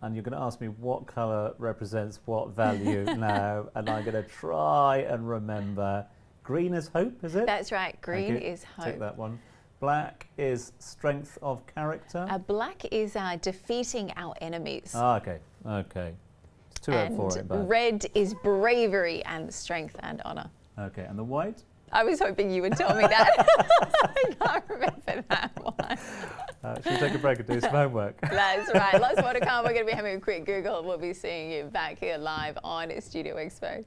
you're going to ask me what colour represents what value now, and I'm going to try and remember. Green is hope, is it? That's right, green is hope. Take that one. Black is strength of character. Black is defeating our enemies. Ah, okay, okay. It's too early for it. But red is bravery and strength and honour. Okay, and the white? I was hoping you would tell me that. I can't remember that one. Should we take a break and do some homework? That's right. Lots more to come. We're going to be having a quick Google. We'll be seeing you back here live on Studio Expo.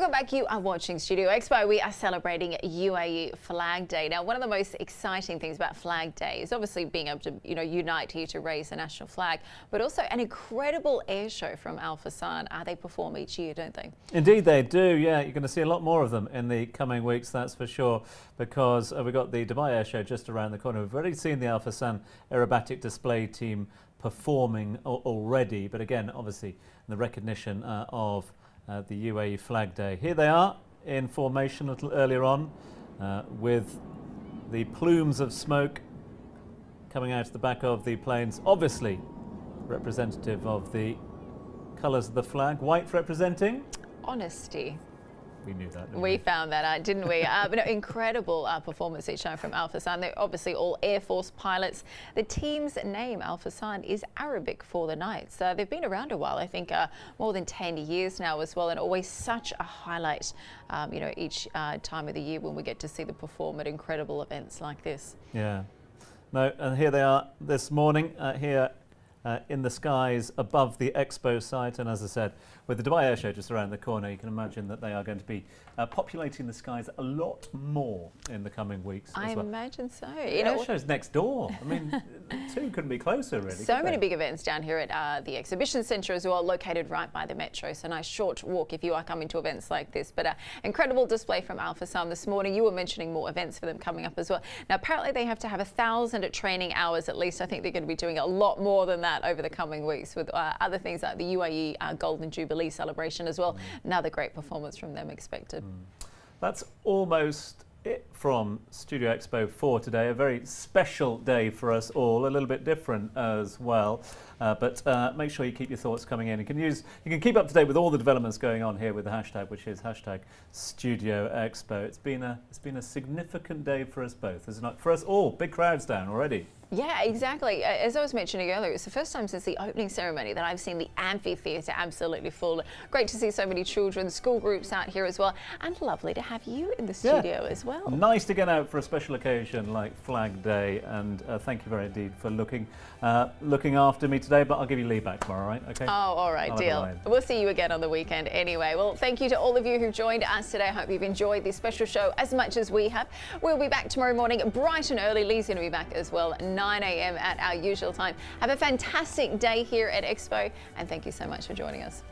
Welcome back. You are watching Studio Expo. We are celebrating UAE Flag Day. Now, one of the most exciting things about Flag Day is obviously being able to, unite here to raise the national flag, but also an incredible air show from Al Fassan. They perform each year, don't they? Indeed they do, yeah. You're going to see a lot more of them in the coming weeks, that's for sure, because we've got the Dubai Air Show just around the corner. We've already seen the Al Fassan aerobatic display team performing already, but again, obviously, the recognition of the UAE Flag Day. Here they are in formation a little earlier on with the plumes of smoke coming out of the back of the planes, obviously representative of the colours of the flag. White representing? Honesty. We knew that, didn't we? Found that out, didn't we? But no, incredible performance each time from Al Fassan. They're obviously all Air Force pilots. The team's name, Al Fassan, is Arabic for the Knights. They've been around a while, I think more than 10 years now as well, and always such a highlight, each time of the year when we get to see them perform at incredible events like this. Yeah. No, and here they are this morning, here in the skies above the Expo site, and as I said, with the Dubai Air Show just around the corner, you can imagine that they are going to be populating the skies a lot more in the coming weeks. I imagine so. The air show's next door. I mean, the two couldn't be closer, really. So many big events down here at the exhibition centre as well, located right by the metro. So nice short walk if you are coming to events like this. But incredible display from Al Fassan this morning. You were mentioning more events for them coming up as well. Now, apparently they have to have 1,000 training hours at least. I think they're going to be doing a lot more than that over the coming weeks with other things like the UAE Golden Jubilee celebration as well. Another great performance from them expected. That's almost it from Studio Expo 4 today. A very special day for us all, a little bit different as well. But make sure you keep your thoughts coming in. You can keep up to date with all the developments going on here with the hashtag, which is hashtag Studio Expo. It's been a significant day for us both, isn't it? For us all, big crowds down already. Yeah, exactly. As I was mentioning earlier, it's the first time since the opening ceremony that I've seen the amphitheatre absolutely full. Great to see so many children, school groups out here as well, and lovely to have you in the studio as well. Nice to get out for a special occasion like Flag Day, and thank you very indeed for looking after me today, but I'll give you leave back tomorrow, right? Okay. Oh, all right, deal. We'll see you again on the weekend anyway. Well, thank you to all of you who joined us today. I hope you've enjoyed this special show as much as we have. We'll be back tomorrow morning bright and early. Lee's going to be back as well, 9 a.m. at our usual time. Have a fantastic day here at Expo, and thank you so much for joining us.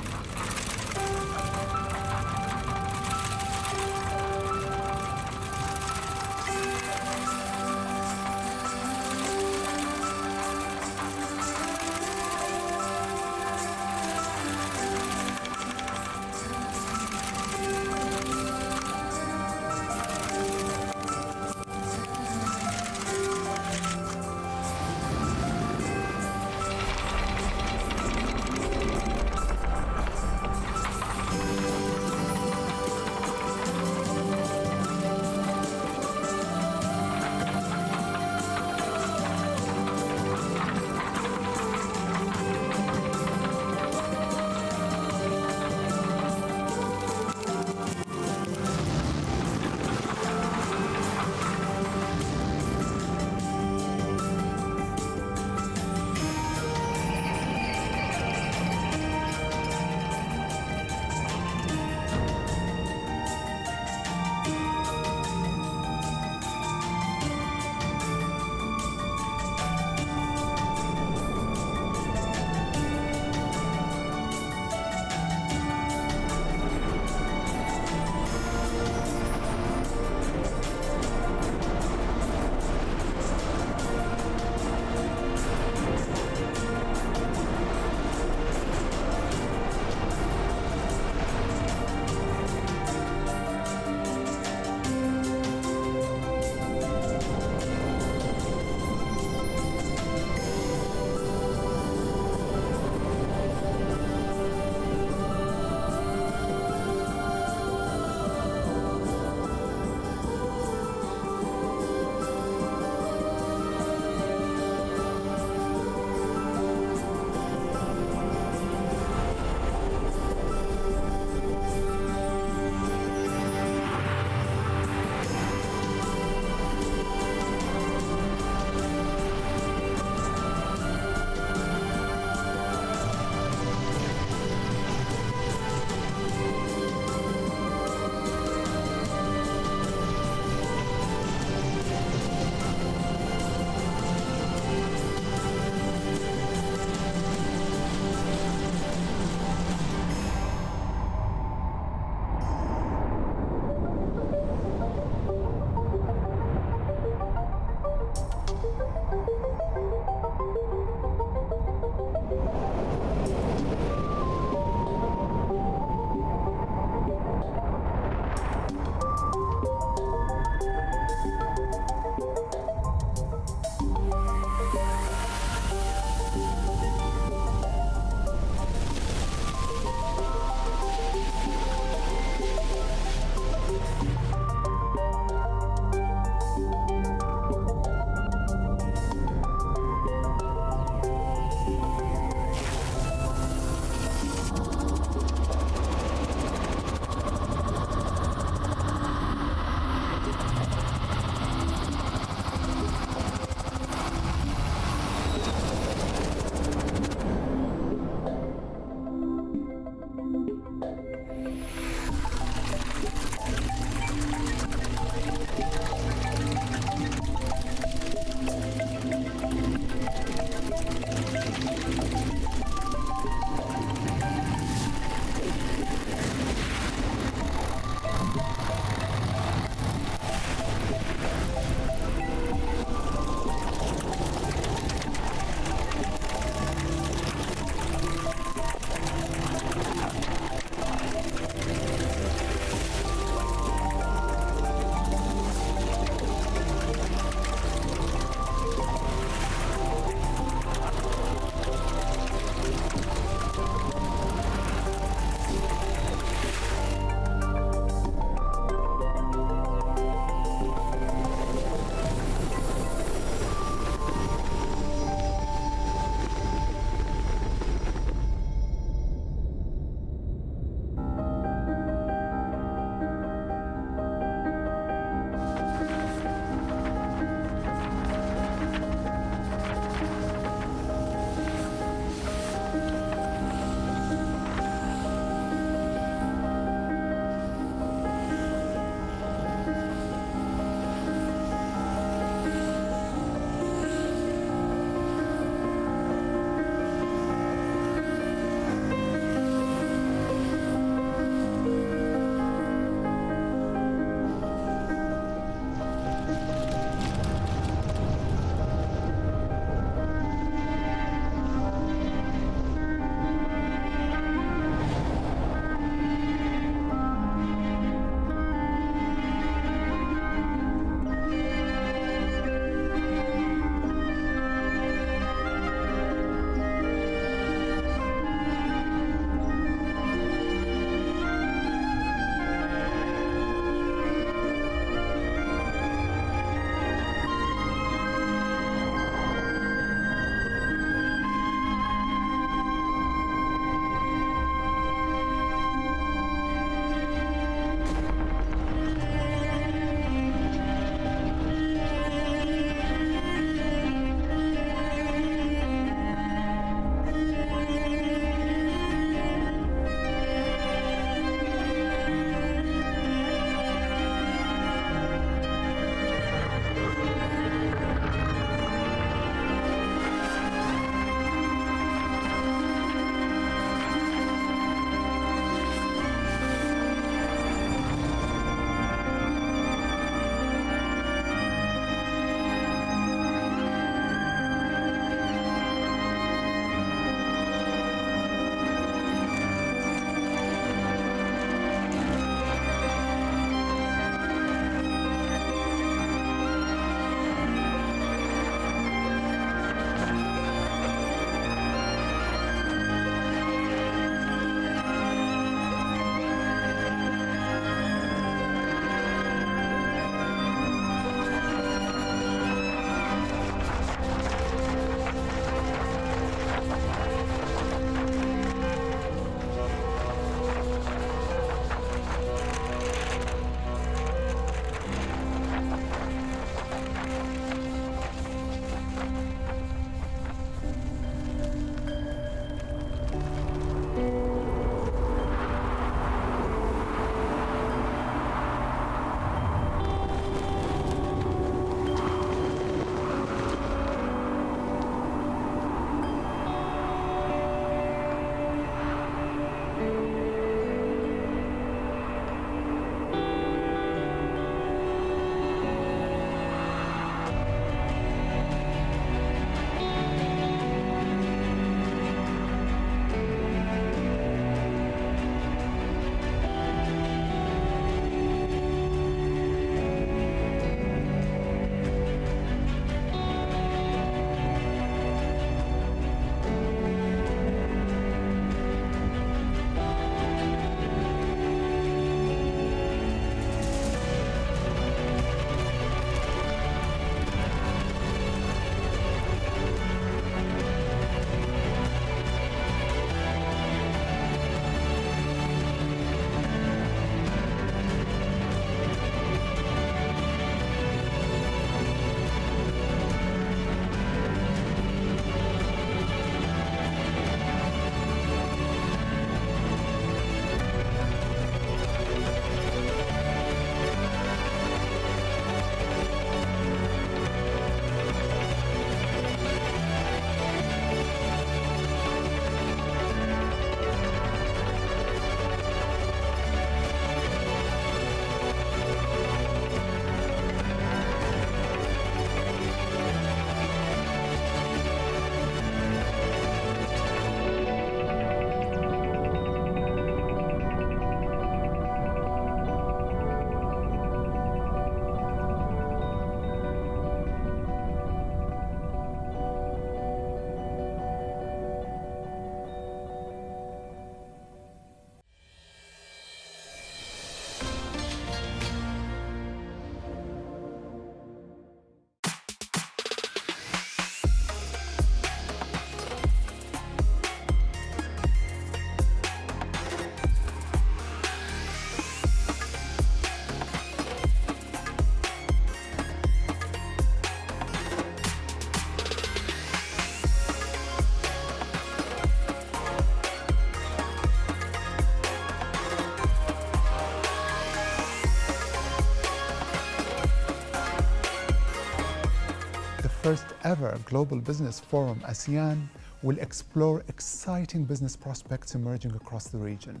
first ever Global Business Forum, ASEAN, will explore exciting business prospects emerging across the region.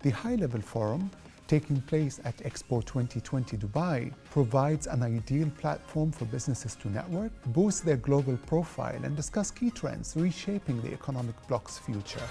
The high-level forum, taking place at Expo 2020 Dubai, provides an ideal platform for businesses to network, boost their global profile, and discuss key trends reshaping the economic bloc's future.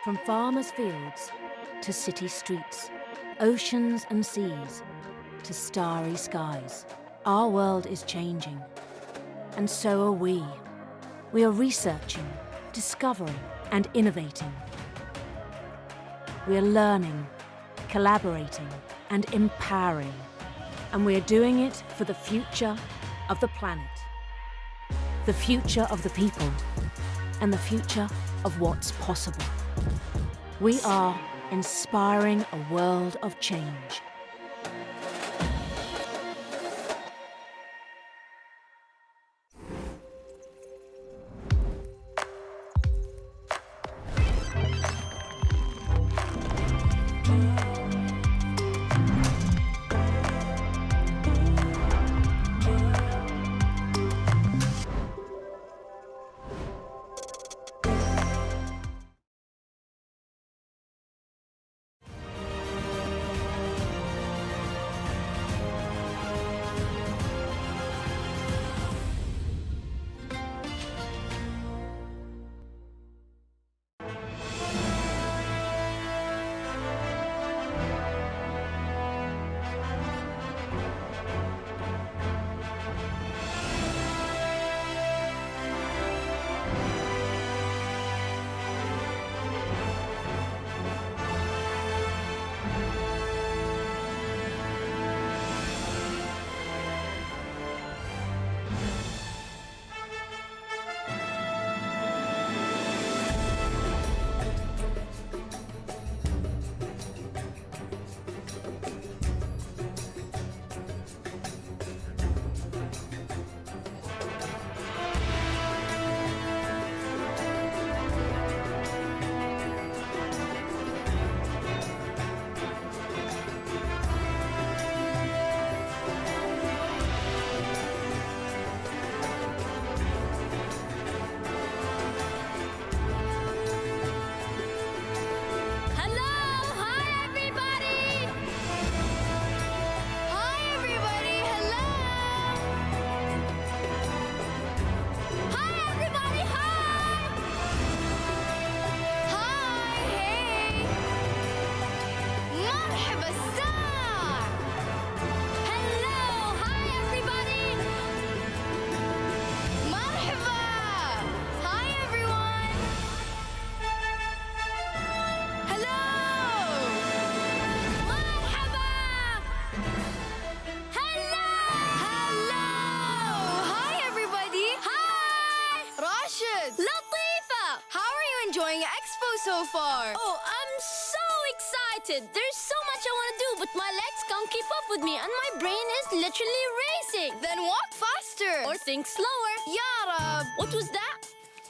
From farmers' fields to city streets, oceans and seas to starry skies, our world is changing. And so are we. We are researching, discovering, and innovating. We are learning, collaborating, and empowering. And we are doing it for the future of the planet, the future of the people, and the future of what's possible. We are inspiring a world of change. enjoying Expo so far. Oh, I'm so excited. There's so much I want to do, but my legs can't keep up with me, and my brain is literally racing. Then walk faster. Or think slower. Yara, what was that?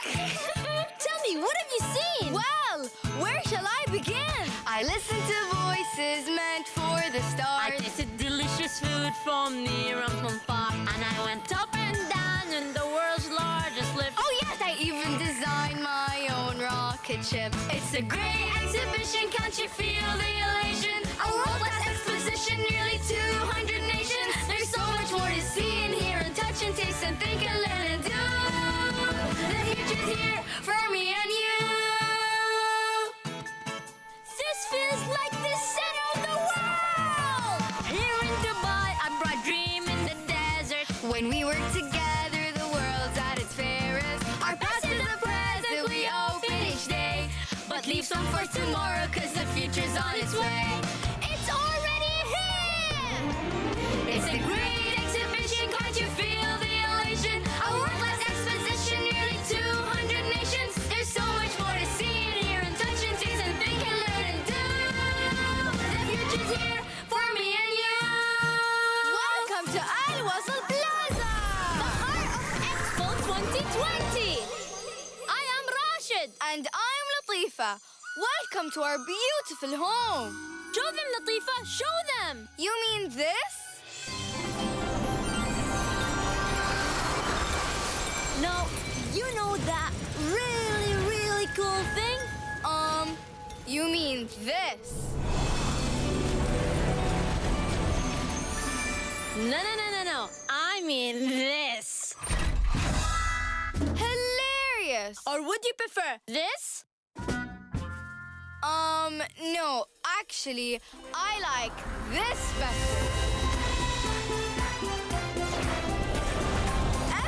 Tell me, what have you seen? Well, where shall I begin? I listened to voices meant for the stars. I tasted delicious food from near and from far, and I went up and down in the world's largest lift. Oh yes, I even designed my own rocket ship. It's a great exhibition, can't you feel the elation? A world-class exposition, nearly 200 nations. There's so much more to see and hear and touch and taste and think and learn and do. The future's here for me and you. This feels like the center of the world. Here in Dubai, a bright dream in the desert. When we work together, the world's at its fairest. Our past is the present we open each day, but leave some for tomorrow, 'cause the future's on its way. Welcome to our beautiful home. Show them, Latifa. Show them. You mean this? No, you know that really, really cool thing? You mean this? No. I mean this. Hilarious. Or would you prefer this? No. Actually, I like this better.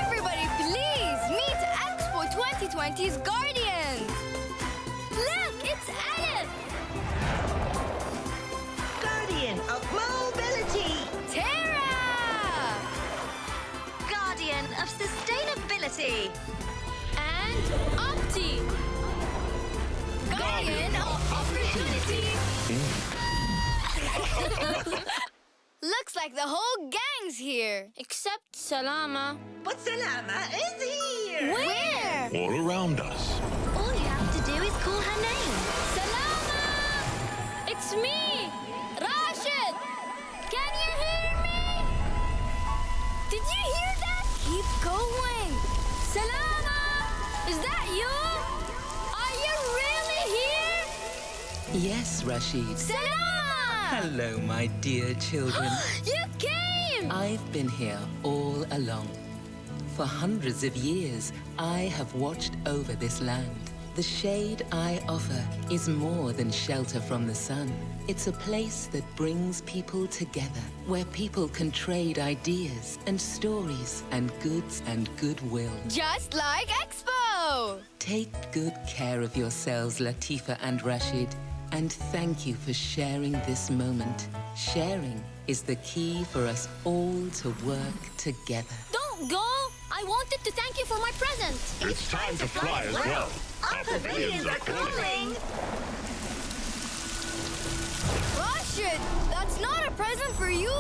Everybody, please meet Expo 2020's Guardians. Look, it's Alif. Guardian of Mobility. Tara. Guardian of Sustainability. And Opti. Guardian of Opportunity. Looks like the whole gang's here. Except Salama. But Salama is here. Where? All around us. All you have to do is call her name. Salama! It's me, Rashid. Can you hear me? Did you hear that? Keep going. Salama! Is that you? Are you really here? Yes, Rashid. Salama! Hello, my dear children. You came! I've been here all along. For hundreds of years, I have watched over this land. The shade I offer is more than shelter from the sun. It's a place that brings people together, where people can trade ideas and stories and goods and goodwill. Just like Expo! Take good care of yourselves, Latifa and Rashid, and thank you for sharing this moment. Sharing is the key for us all to work together. Don't go! I wanted to thank you for my present. It's time to fly as well. Our pavilions are calling. Rashid, that's not a present for you.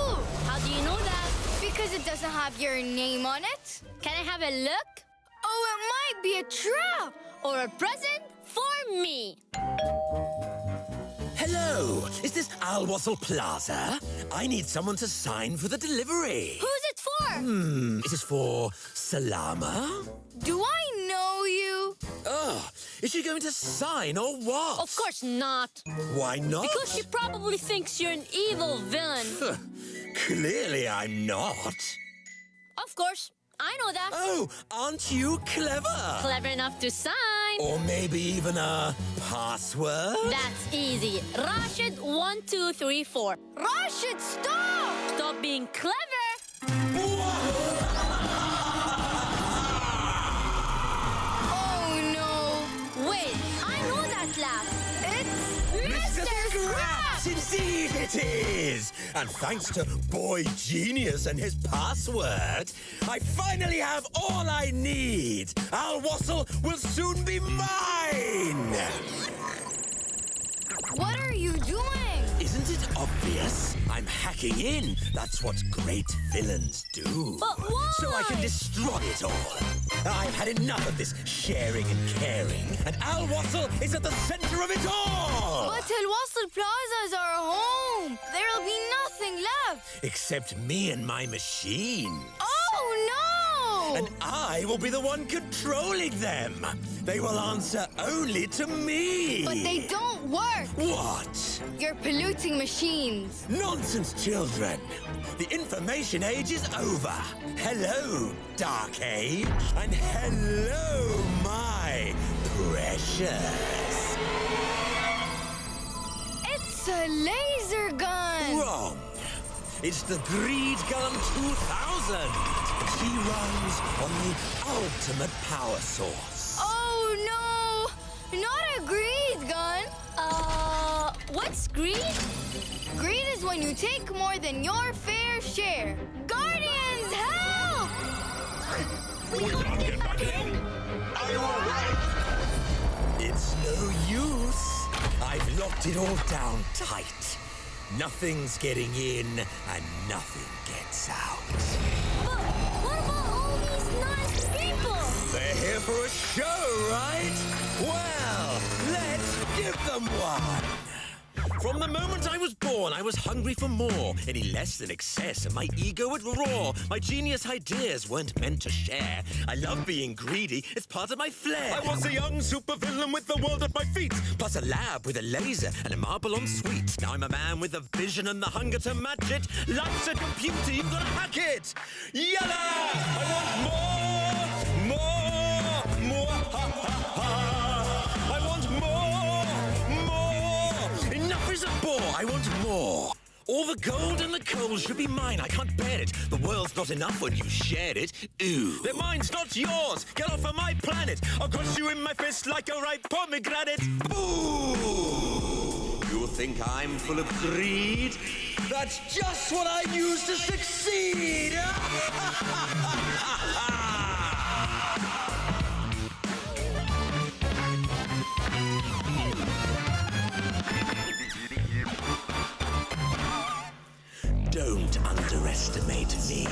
How do you know that? Because it doesn't have your name on it. Can I have a look? Oh, it might be a trap. Or a present for me. Hello, is this Al Wasl Plaza? I need someone to sign for the delivery. Who's it for? It is for Salama? Do I know you? Oh, is she going to sign or what? Of course not. Why not? Because she probably thinks you're an evil villain. Clearly I'm not. Of course, I know that. Oh, aren't you clever? Clever enough to sign. Or maybe even a password? That's easy. Rashid 1, 2, 3, 4. Rashid, stop! Stop being clever. Oh no! Wait, I know that laugh. It's Mr. Scraps! Indeed it is! And thanks to Boy Genius and his password, I finally have all I need! Al Wasl will soon be mine! What are you doing? Isn't it obvious? I'm hacking in. That's what great villains do. But why? So I can destroy it all. I've had enough of this sharing and caring, and Al Wasl is at the center of it all! But Al Wasl Plaza is our home. There'll be nothing left. Except me and my machine. Oh, no! And I will be the one controlling them. They will answer only to me. But they don't work. What? You're polluting machines. Nonsense, children. The information age is over. Hello, Dark Age. And hello, my precious. It's a laser gun. Wrong. It's the Greed Gun 2000. She runs on the ultimate power source. Oh, no. Not a greed gun. What's greed? Greed is when you take more than your fair share. Guardians, help! We can't get back in. Are you all right? It's no use. I've locked it all down tight. Nothing's getting in and nothing gets out. But what about all these nice people? They're here for a show, right? Well, let's Give them one! From the moment I was born, I was hungry for more. Any less than excess, and my ego would roar. My genius ideas weren't meant to share. I love being greedy, it's part of my flair. I was a young supervillain with the world at my feet, plus a lab with a laser and a marble en suite. Now I'm a man with a vision and the hunger to match it. Life's a computer, you've got to hack it. Yalla! I want more, ha ha ha. I want more. Enough is a bore, I want more. All the gold and the coal should be mine, I can't bear it. The world's not enough when you shared it. Ooh. They're mine's not yours, get off of my planet. I'll crush you in my fist like a ripe pomegranate. Ooh. You think I'm full of greed? That's just what I use to succeed. Don't underestimate me.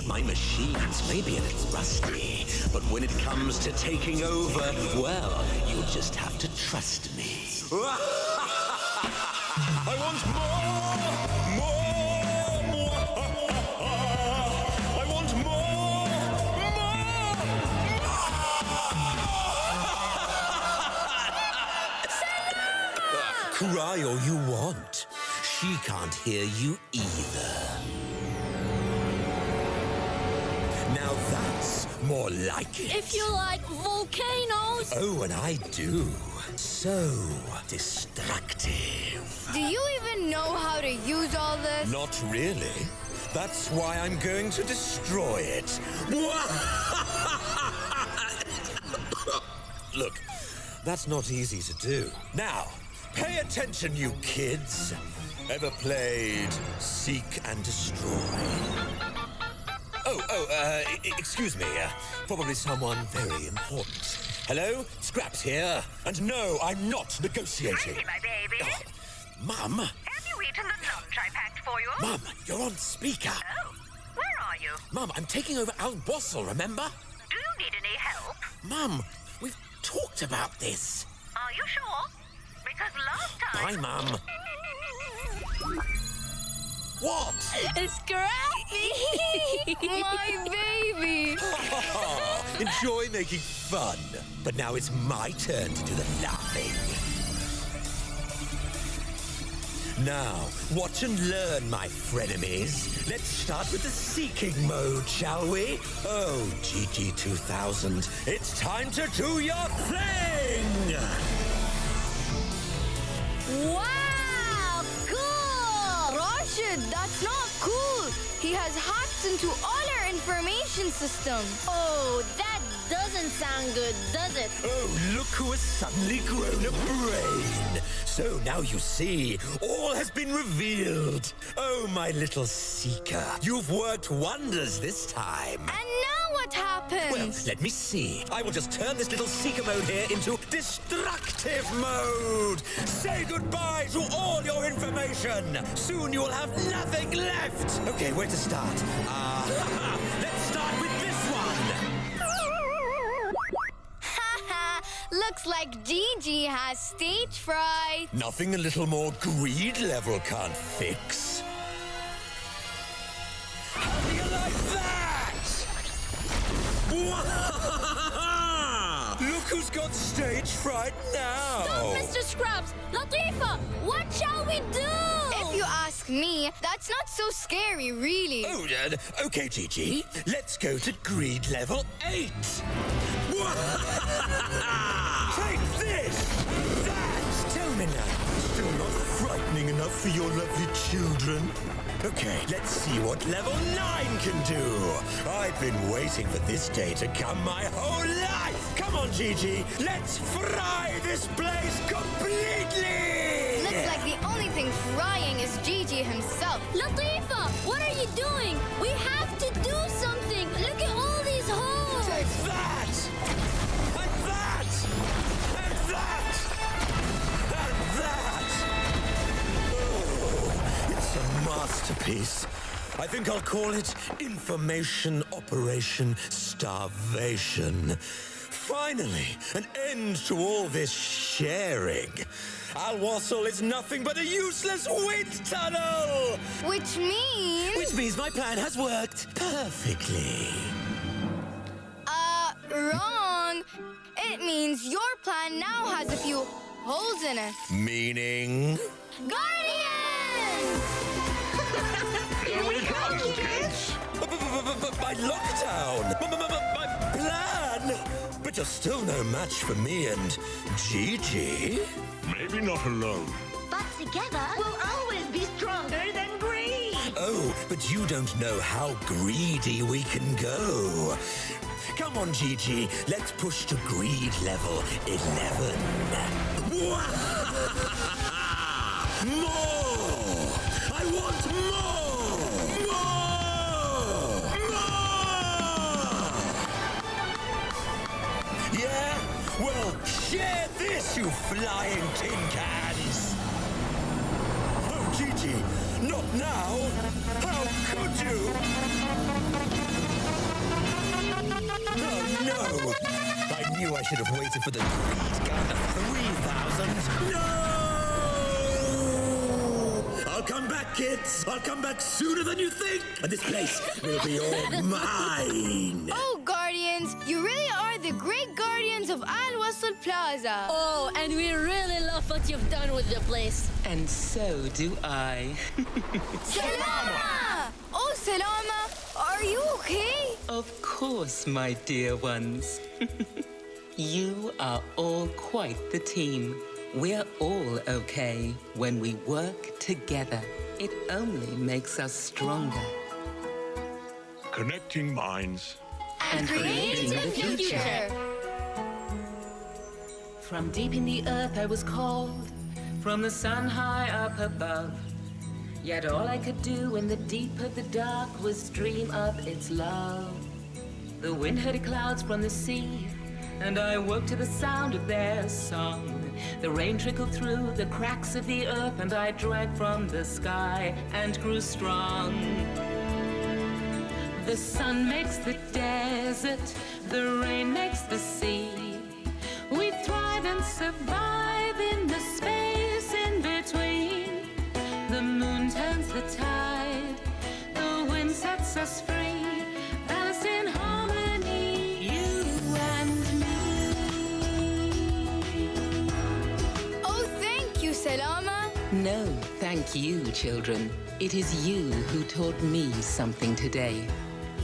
My machines may be a little rusty, but when it comes to taking over, well, you'll just have to trust me. I want more. I want more. Cry all you want. She can't hear you either. Now that's more like it. If you like volcanoes. Oh, and I do. So destructive. Do you even know how to use all this? Not really. That's why I'm going to destroy it. Look, that's not easy to do. Now, pay attention, you kids. Ever played Seek and Destroy? Excuse me. Probably someone very important. Hello? Scraps here. And no, I'm not negotiating. Ready, my baby. Mum? Have you eaten the lunch I packed for you? Mum, you're on speaker. Oh, where are you? Mum, I'm taking over Al Wassel, remember? Do you need any help? Mum, we've talked about this. Are you sure? Because last time... Bye, Mum. What? Scrappy! My baby! Enjoy making fun. But now it's my turn to do the laughing. Now, watch and learn, my frenemies. Let's start with the seeking mode, shall we? Oh, GG2000, it's time to do your thing! Wow, cool! Rashid, that's not cool. He has hacked into all our information systems. Oh, that doesn't sound good, does it? Oh, look who has suddenly grown a brain. So now you see, all has been revealed. Oh, my little seeker, you've worked wonders this time. And now what happens? Well, let me see. I will just turn this little seeker mode here into destructive mode. Say goodbye to all your information. Soon you will have nothing left. Okay, where to start? Let's start with this one. Looks like Gigi has stage fright. Nothing a little more greed level can't fix. How do you like that? Look who's got stage fright now. Stop, Mr. Scrubs. Latifa, what shall we do? If you ask me, that's not so scary, really. Oh, okay, Gigi. Let's go to greed level 8. Take this! That! Tell me now, still not frightening enough for your lovely children? Okay, let's see what level 9 can do. I've been waiting for this day to come my whole life. Come on, Gigi, let's fry this place completely! Looks like the only thing frying is Gigi himself. Latifa, what are you doing? We have to do something. Look at all these holes. Take that! And that! And that! And that! Oh, it's a masterpiece. I think I'll call it Information Operation Starvation. Finally, an end to all this sharing. Al Wasl is nothing but a useless wind tunnel! Which means... Which means my plan has worked perfectly. Wrong. It means your plan now has a few holes in it. Meaning? Guardians! Here we come, kids! My lockdown! My plan! But you're still no match for me and Gigi. Maybe not alone. But together, we'll always be stronger than greed! Oh, but you don't know how greedy we can go. Come on, Gigi, let's push to greed level 11. More! I want more! More! Yeah? Well, share this, you flying tin cans! Oh, Gigi, not now! How could you? Oh, no! I knew I should have waited for the greed gun of 3,000. No! I'll come back, kids! I'll come back sooner than you think! And this place will be all mine! Oh, Guardians, you really are the great guardians of Al Wasl Plaza. Oh, and we really love what you've done with the place. And so do I. Salama! Oh, Salama, are you okay? Of course, my dear ones. You are all quite the team. We're all okay when we work together. It only makes us stronger. Connecting minds. And creating the future. From deep in the earth I was called, from the sun high up above. Yet all I could do in the deep of the dark was dream of its love. The wind heard clouds from the sea, and I woke to the sound of their song. The rain trickled through the cracks of the earth, and I drank from the sky and grew strong. The sun makes the desert, the rain makes the sea. We thrive and survive in the space in between. The moon turns the tide, the wind sets us free. Balanced in harmony, you and me. Oh, thank you, Salama. No, thank you, children. It is you who taught me something today.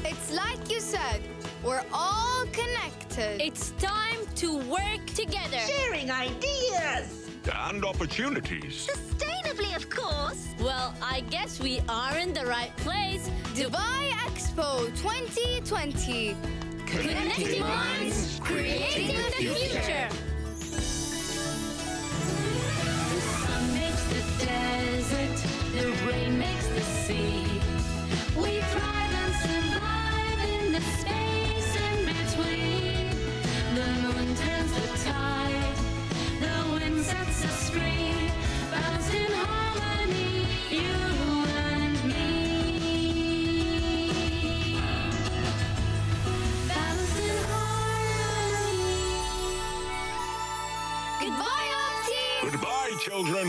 It's like you said, we're all connected. It's time to work together. Sharing ideas! And opportunities. Sustainably, of course! Well, I guess we are in the right place. Dubai Expo 2020. Connecting minds, creating the future. The sun makes the desert, the rain makes the sea. We thrive and survive in the space in between. The moon turns the tide, the wind sets us free. Balanced in harmony, you and me. Balanced in harmony. Goodbye, Opti. Goodbye, children.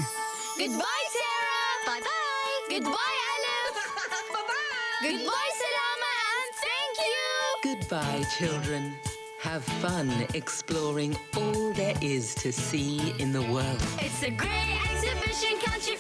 Goodbye, Sarah. Bye-bye! Goodbye, Alif. Bye-bye! Goodbye, Salama, and thank you. Goodbye, children. Have fun exploring all there is to see in the world. It's a great exhibition, can't you